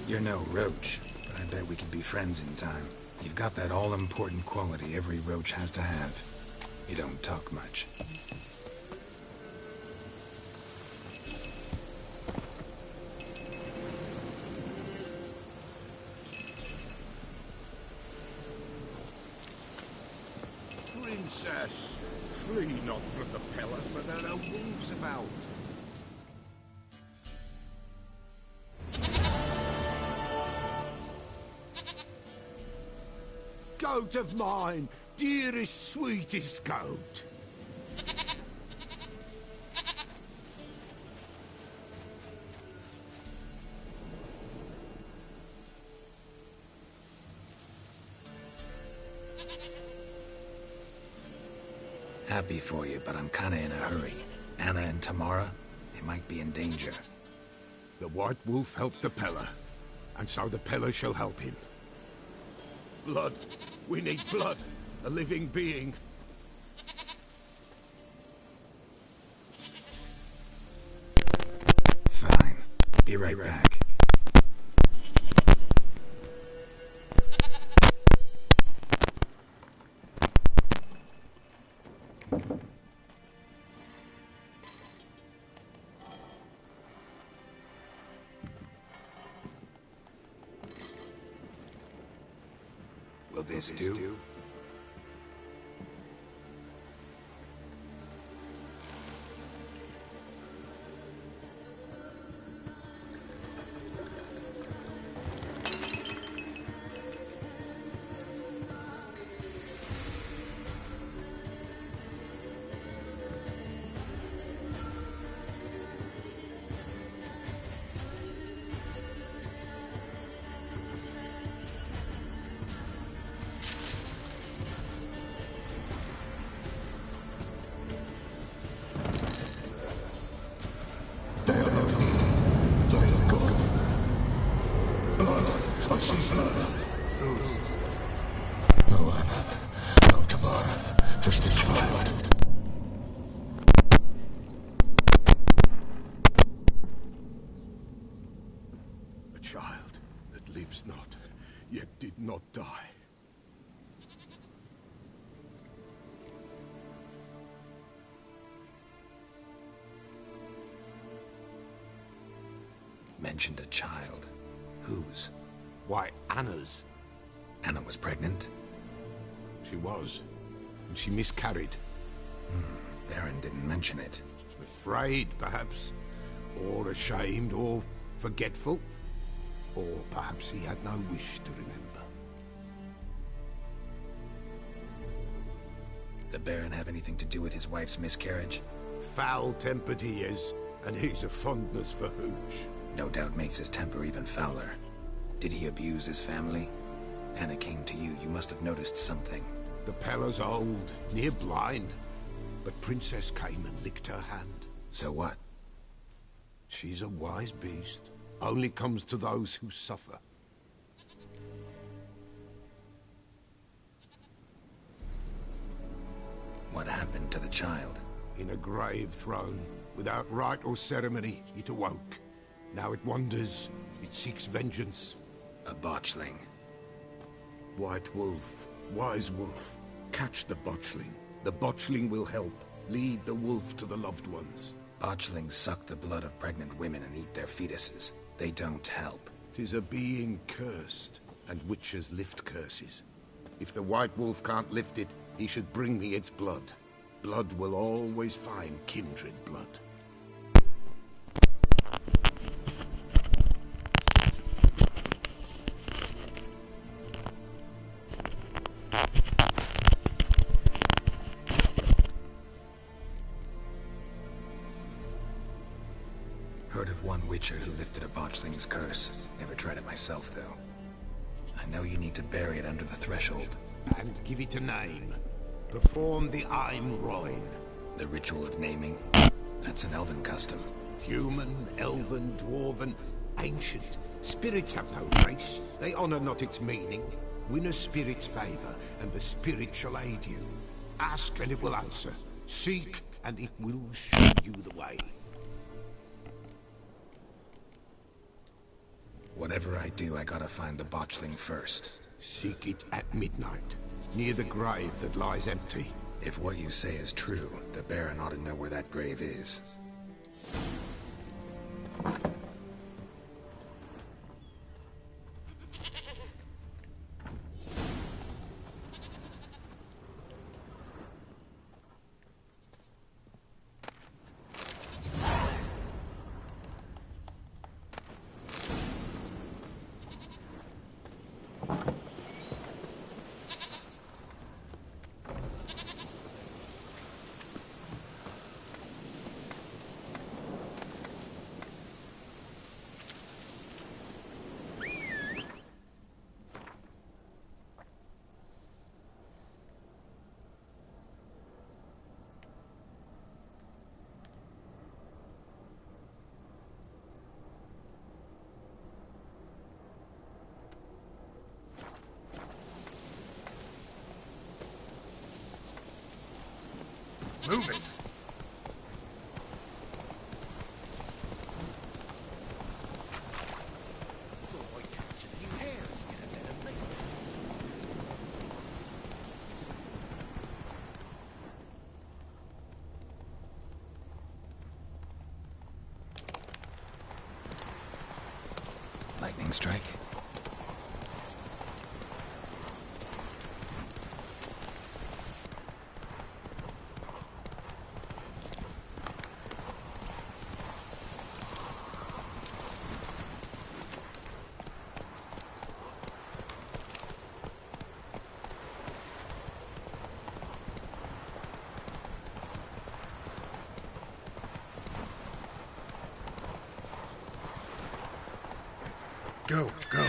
You're no roach, but I bet we could be friends in time. You've got that all-important quality every roach has to have. You don't talk much.
Princess, flee not from the Peller, for there are wolves about. Goat of mine, dearest, sweetest goat.
Happy for you, but I'm kinda in a hurry. Anna and Tamara, they might be in danger.
The White Wolf helped the Peller. and so the Pillar shall help him. Blood. We need blood. A living being.
Fine. Be right back. Will this do?
A child that lives not, yet did not die.
Mentioned a child. Whose?
Why, Anna's.
Anna was pregnant?
She was, and she miscarried.
Baron didn't mention it.
Afraid, perhaps, or ashamed, or forgetful. Or perhaps he had no wish to remember.
The Baron have anything to do with his wife's miscarriage?
Foul-tempered he is, and he's a fondness for hooch.
No doubt makes his temper even fouler. Did he abuse his family? Anna came to you. You must have noticed something.
The Peller's old, near blind. But Princess came and licked her hand.
So what?
She's a wise beast. Only comes to those who suffer.
What happened to the child?
In a grave thrown, without rite or ceremony, it awoke. Now it wanders, it seeks vengeance.
A botchling.
White Wolf, wise wolf, catch the botchling. The botchling will help, lead the wolf to the loved ones.
Botchlings suck the blood of pregnant women and eat their fetuses. They don't help.
'Tis a being cursed, and witches lift curses. If the White Wolf can't lift it, he should bring me its blood. Blood will always find kindred blood.
Heard of one witcher who lifted a botchling's curse. Never tried it myself, though. I know you need to bury it under the threshold.
And give it a name. Perform the Aim Roin.
The ritual of naming? That's an elven custom.
Human, elven, dwarven, ancient. Spirits have no race. They honor not its meaning. Win a spirit's favor, and the spirit shall aid you. Ask, and it will answer. Seek, and it will show you the way.
Whatever I do, I gotta find the botchling first.
Seek it at midnight, near the grave that lies empty.
If what you say is true, the Baron ought to know where that grave is.
Move it.
Lightning strike.
Go, go.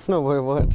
No, wait, what?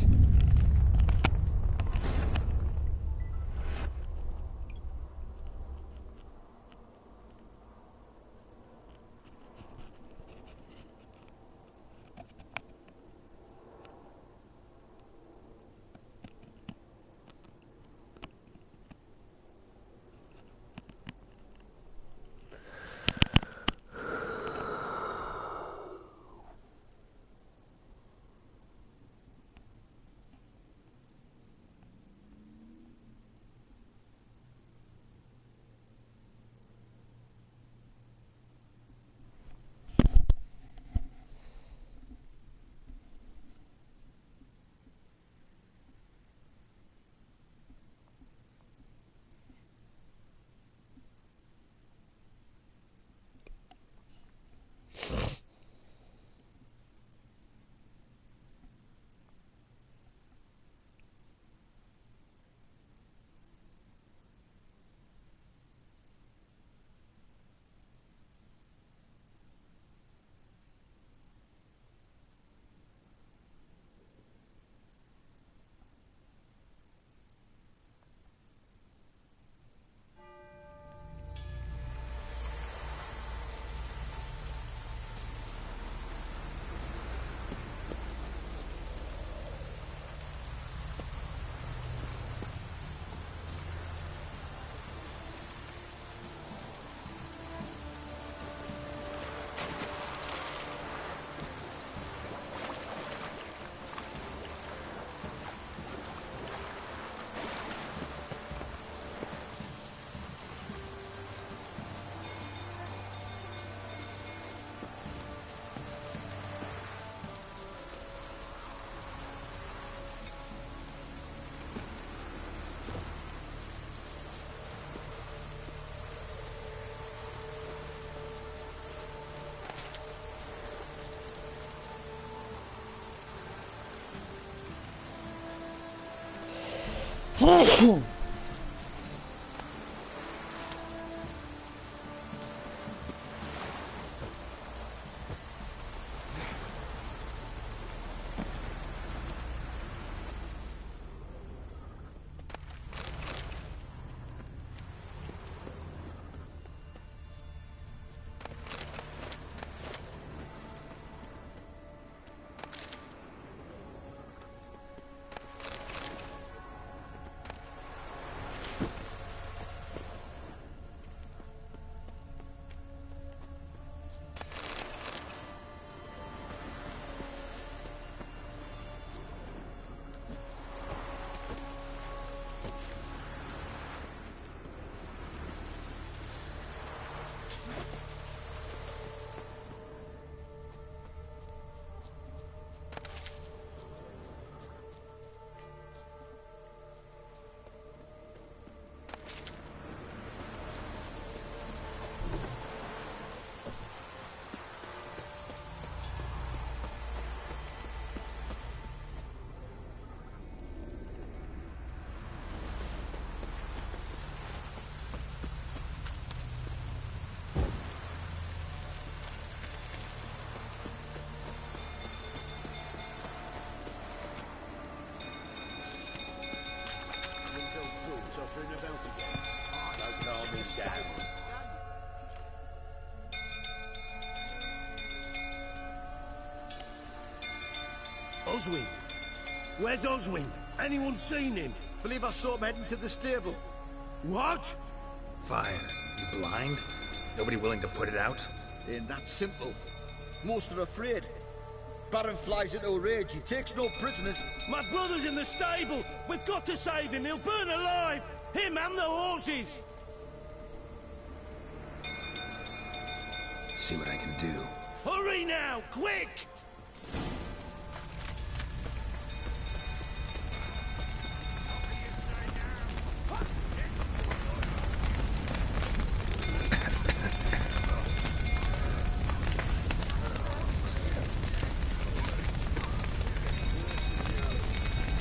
sottering about again.
Don't calm me down.
Oswin! Where's Oswin? Anyone seen him?
Believe I saw him heading to the stable.
What?
Fire. You blind? Nobody willing to put it out?
Ain't that simple. Most are afraid. Baron flies into a rage. He takes no prisoners.
My brother's in the stable! We've got to save him! He'll burn alive! Him and the horses!
See what I can do.
Hurry now! Quick!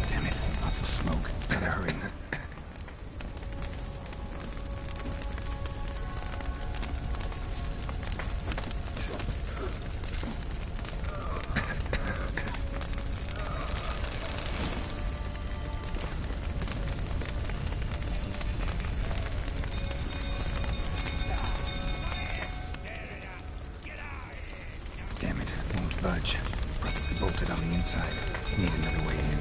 Damn it, lots of smoke. Gotta hurry. Damn it, won't budge. Probably bolted on the inside. Need another way in.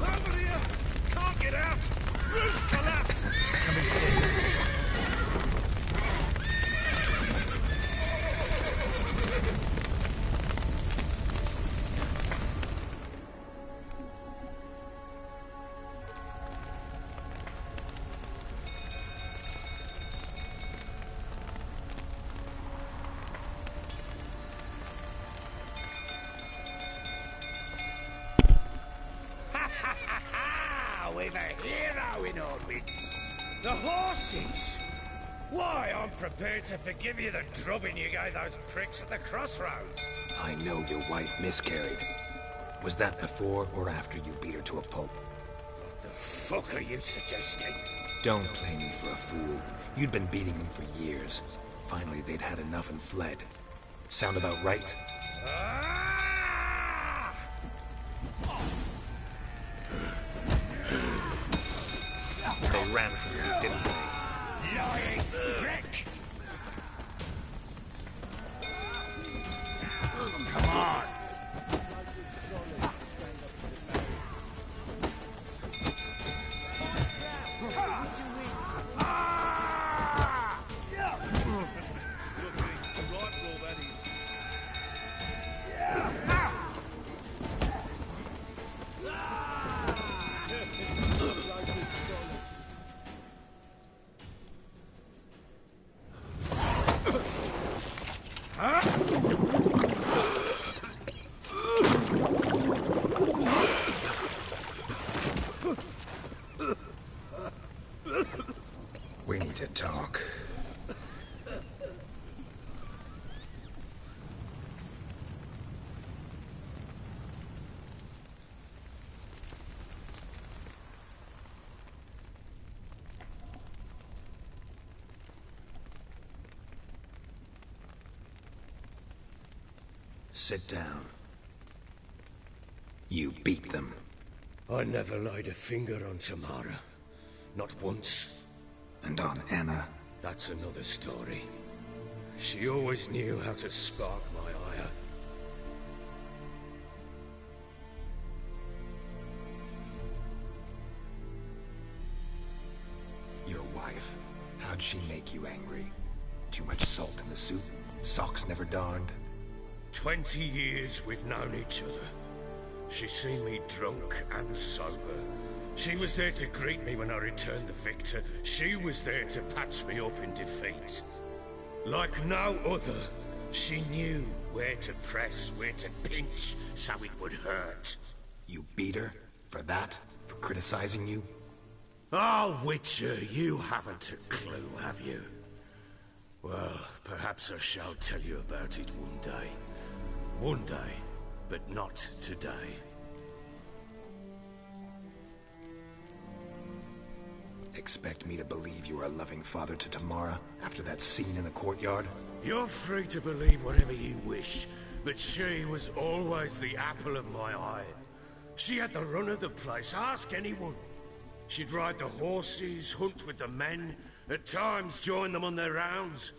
Over here! Can't get out! Roof's collapsed!
Coming through.
We've a hero in our midst. The horses! Why, I'm prepared to forgive you the drubbing you gave those pricks at the crossroads.
I know your wife miscarried. Was that before or after you beat her to a pulp?
What the fuck are you suggesting?
Don't play me for a fool. You'd been beating them for years. Finally, they'd had enough and fled. Sound about right? They ran from you, didn't they?
Lying prick! Come on!
We need to talk. Sit down. You beat them.
I never laid a finger on Tamara. Not once.
And on Anna?
That's another story. She always knew how to spark my ire.
Your wife. How'd she make you angry? Too much salt in the soup? Socks never darned?
20 years we've known each other. She's seen me drunk and sober. She was there to greet me when I returned the victor. She was there to patch me up in defeat. Like no other, she knew where to press, where to pinch, so it would hurt.
You beat her? For that? For criticizing you?
Oh, Witcher, you haven't a clue, have you? Well, perhaps I shall tell you about it one day. One day, but not today.
Expect me to believe you are a loving father to Tamara after that scene in the courtyard?
You're free to believe whatever you wish, but she was always the apple of my eye. She had the run of the place, ask anyone. She'd ride the horses, hunt with the men, at times join them on their rounds.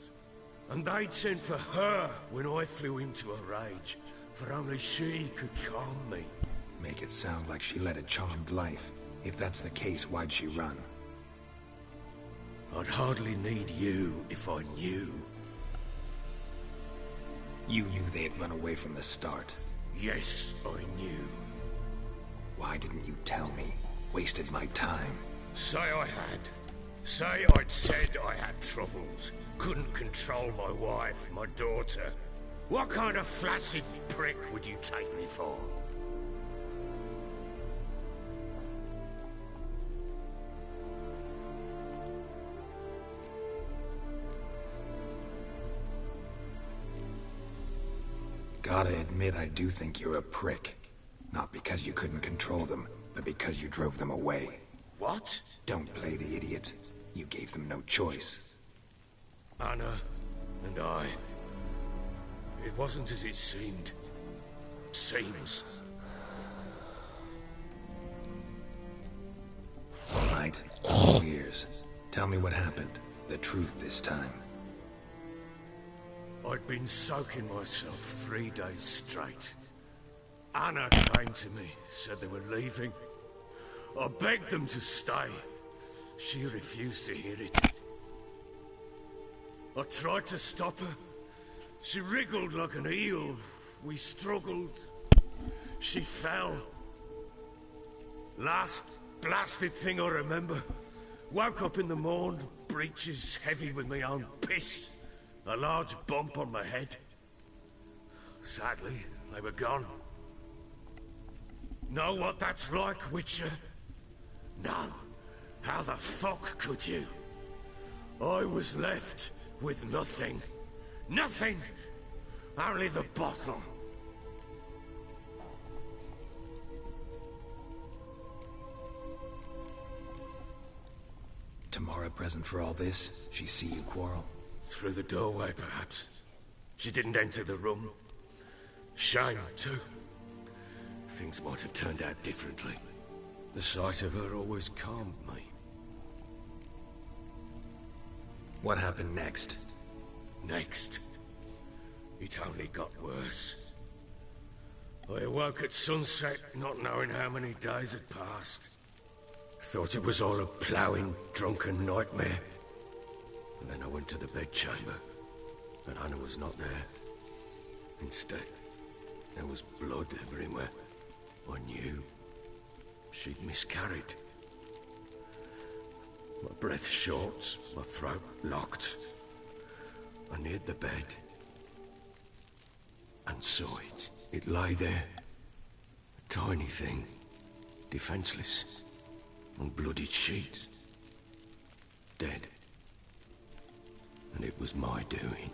And they'd send for her when I flew into a rage, for only she could calm me.
Make it sound like she led a charmed life. If that's the case, why'd she run?
I'd hardly need you if I knew.
You knew they'd run away from the start.
Yes, I knew.
Why didn't you tell me? Wasted my time.
Say I had. Say I'd said I had troubles. Couldn't control my wife, my daughter. What kind of flaccid prick would you take me for?
Gotta admit, I do think you're a prick. Not because you couldn't control them, but because you drove them away.
What?
Don't play the idiot. You gave them no choice.
Anna and I... It wasn't as it seemed. Seems.
All right. 2 years. Tell me what happened. The truth this time.
I'd been soaking myself 3 days straight. Anna came to me, said they were leaving. I begged them to stay. She refused to hear it. I tried to stop her. She wriggled like an eel. We struggled. She fell. Last blasted thing I remember. Woke up in the morn, breeches heavy with my own piss. A large bump on my head. Sadly, they were gone. Know what that's like, Witcher? No. How the fuck could you? I was left with nothing. Nothing! Only the bottle.
Tamara present for all this? She see you quarrel?
Through the doorway, perhaps. She didn't enter the room. Shame, too. Things might have turned out differently. The sight of her always calmed me.
What happened next?
Next? It only got worse. I awoke at sunset, not knowing how many days had passed. Thought it was all a ploughing, drunken nightmare. And then I went to the bedchamber, and Anna was not there. Instead, there was blood everywhere. I knew she'd miscarried. My breath short, my throat locked. I neared the bed and saw it. It lay there, a tiny thing, defenseless, on bloodied sheets, dead. And it was my doing.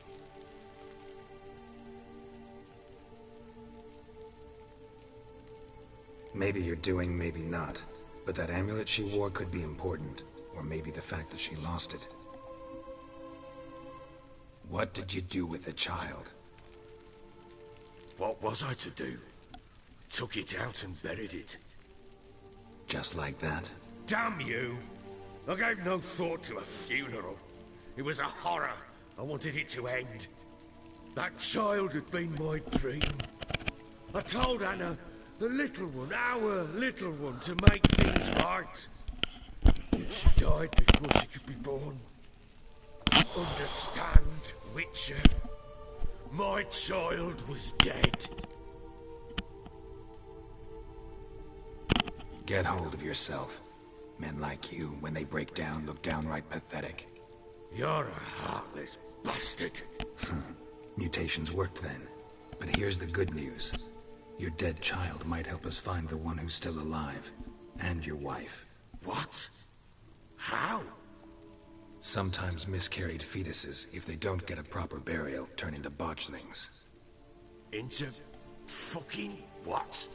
Maybe you're doing, maybe not. But that amulet she wore could be important. Or maybe the fact that she lost it. What did you do with the child?
What was I to do? Took it out and buried it.
Just like that?
Damn you! I gave no thought to a funeral. It was a horror. I wanted it to end. That child had been my dream. I told Anna, the little one, our little one, to make things right. Yet she died before she could be born. Understand, Witcher? My child was dead.
Get hold of yourself. Men like you, when they break down, look downright pathetic.
You're a heartless bastard.
Mutations worked then. But here's the good news. Your dead child might help us find the one who's still alive. And your wife.
What? How?
Sometimes miscarried fetuses, if they don't get a proper burial, turn into botchlings.
Into Fucking what?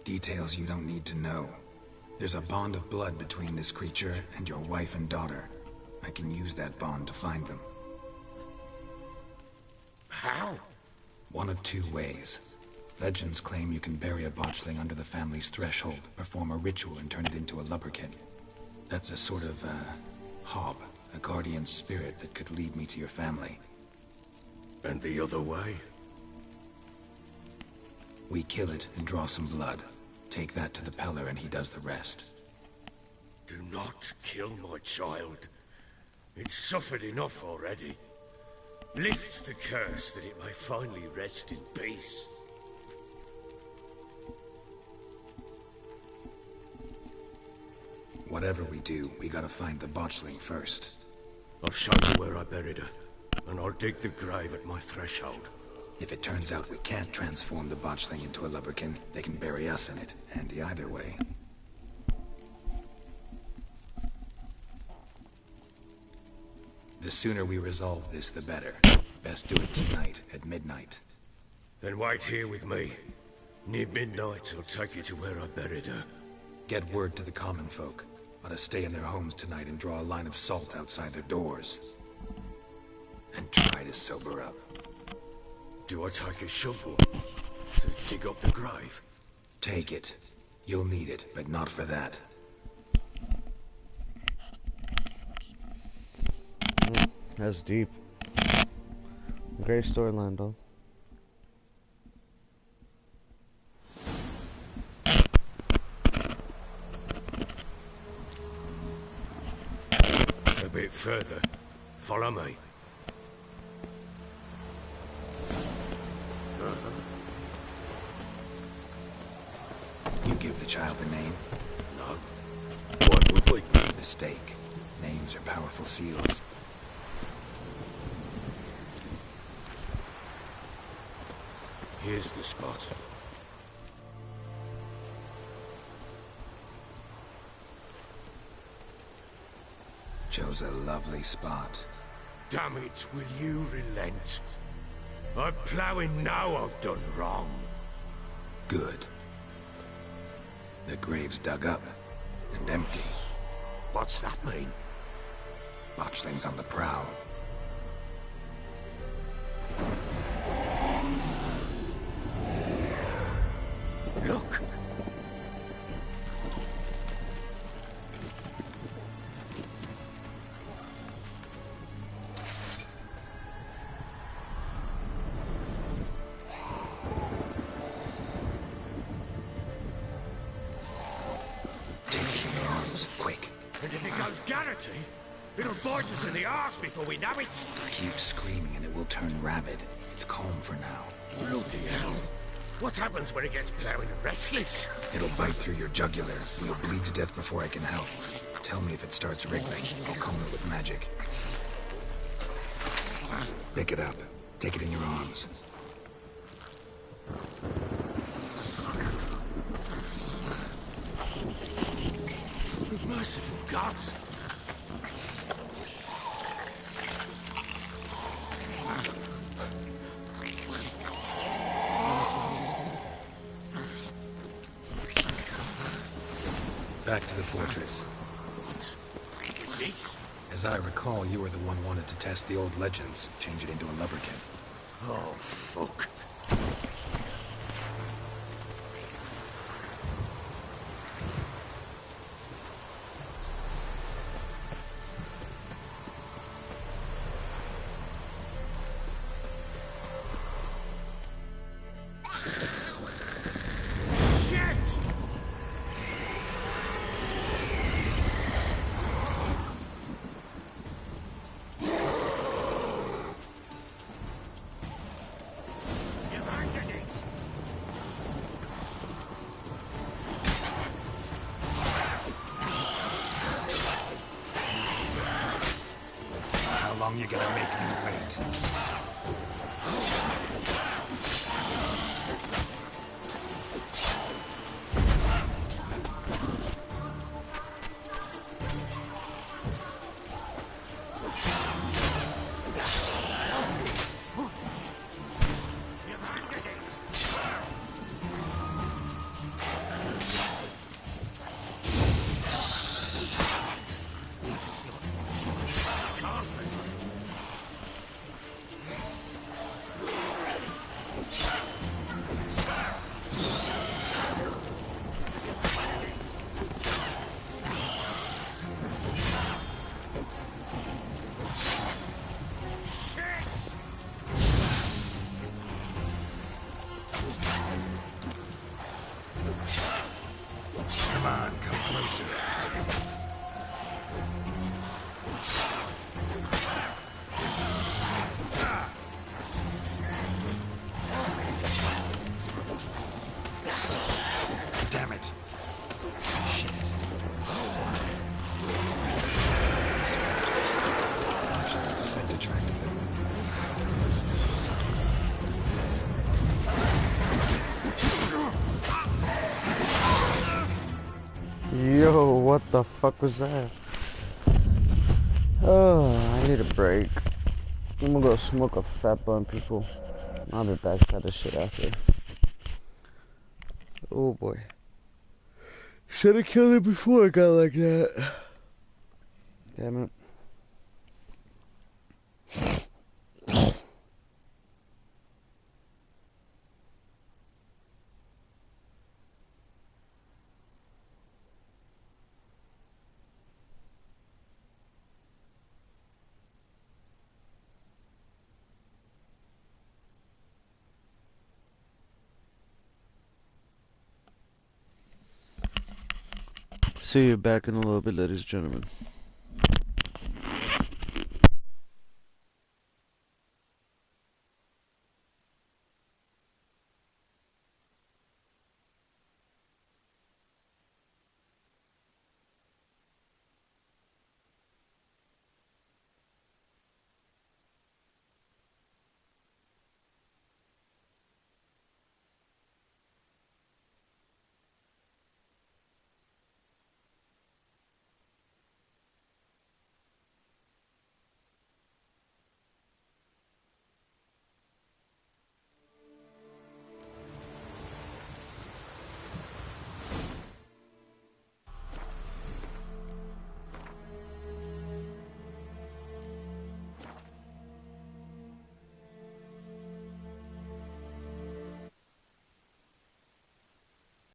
Details you don't need to know. There's a bond of blood between this creature and your wife and daughter. I can use that bond to find them.
How?
One of two ways. Legends claim you can bury a botchling under the family's threshold, perform a ritual, and turn it into a lubberkin. That's a sort of, hob, a guardian spirit that could lead me to your family.
And the other way?
We kill it and draw some blood. Take that to the Peller and he does the rest.
Do not kill my child. It's suffered enough already. Lift the curse that it may finally rest in peace.
Whatever we do, we gotta find the botchling first.
I'll show you where I buried her, and I'll dig the grave at my threshold.
If it turns out we can't transform the botchling into a lubberkin, they can bury us in it, handy either way. The sooner we resolve this, the better. Best do it tonight, at midnight.
Then wait here with me. Near midnight, I'll take you to where I buried her.
Get word to the common folk. Ought to stay in their homes tonight and draw a line of salt outside their doors. And try to sober up.
Do I take a shovel to dig up the grave?
Take it. You'll need it, but not for that.
That's deep. Great storyline, though.
A bit further. Follow me.
You give the child a name?
No. What would we?
Mistake. Names are powerful seals.
Here's the spot.
Chose a lovely spot.
Damn it, will you relent? I'm ploughing now I've done wrong.
Good. The grave's dug up and empty.
What's that mean?
Botchling's on the prowl.
Look!
Take it in your arms, quick.
And if it goes Garrity, it'll bite us in the arse before we know it.
Keep screaming and it will turn rabid. It's calm for now.
Bloody hell. What happens when it gets ploughing and restless?
It'll bite through your jugular, and you'll bleed to death before I can help. Tell me if it starts wriggling. I'll calm it with magic. Pick it up. Take it in your arms.
Merciful gods!
Back to the fortress.
What? This?
As I recall, you were the one wanted to test the old legends, change it into a lubberkin.
Oh, fuck.
How long you gonna make me wait? attracted them.
Yo, what the fuck was that? Oh, I need a break. I'm gonna go smoke a fat bun, people. I'll be back to this shit after. Oh boy. Should've killed it before I got like that. Damn it. See you back in a little bit, ladies and gentlemen.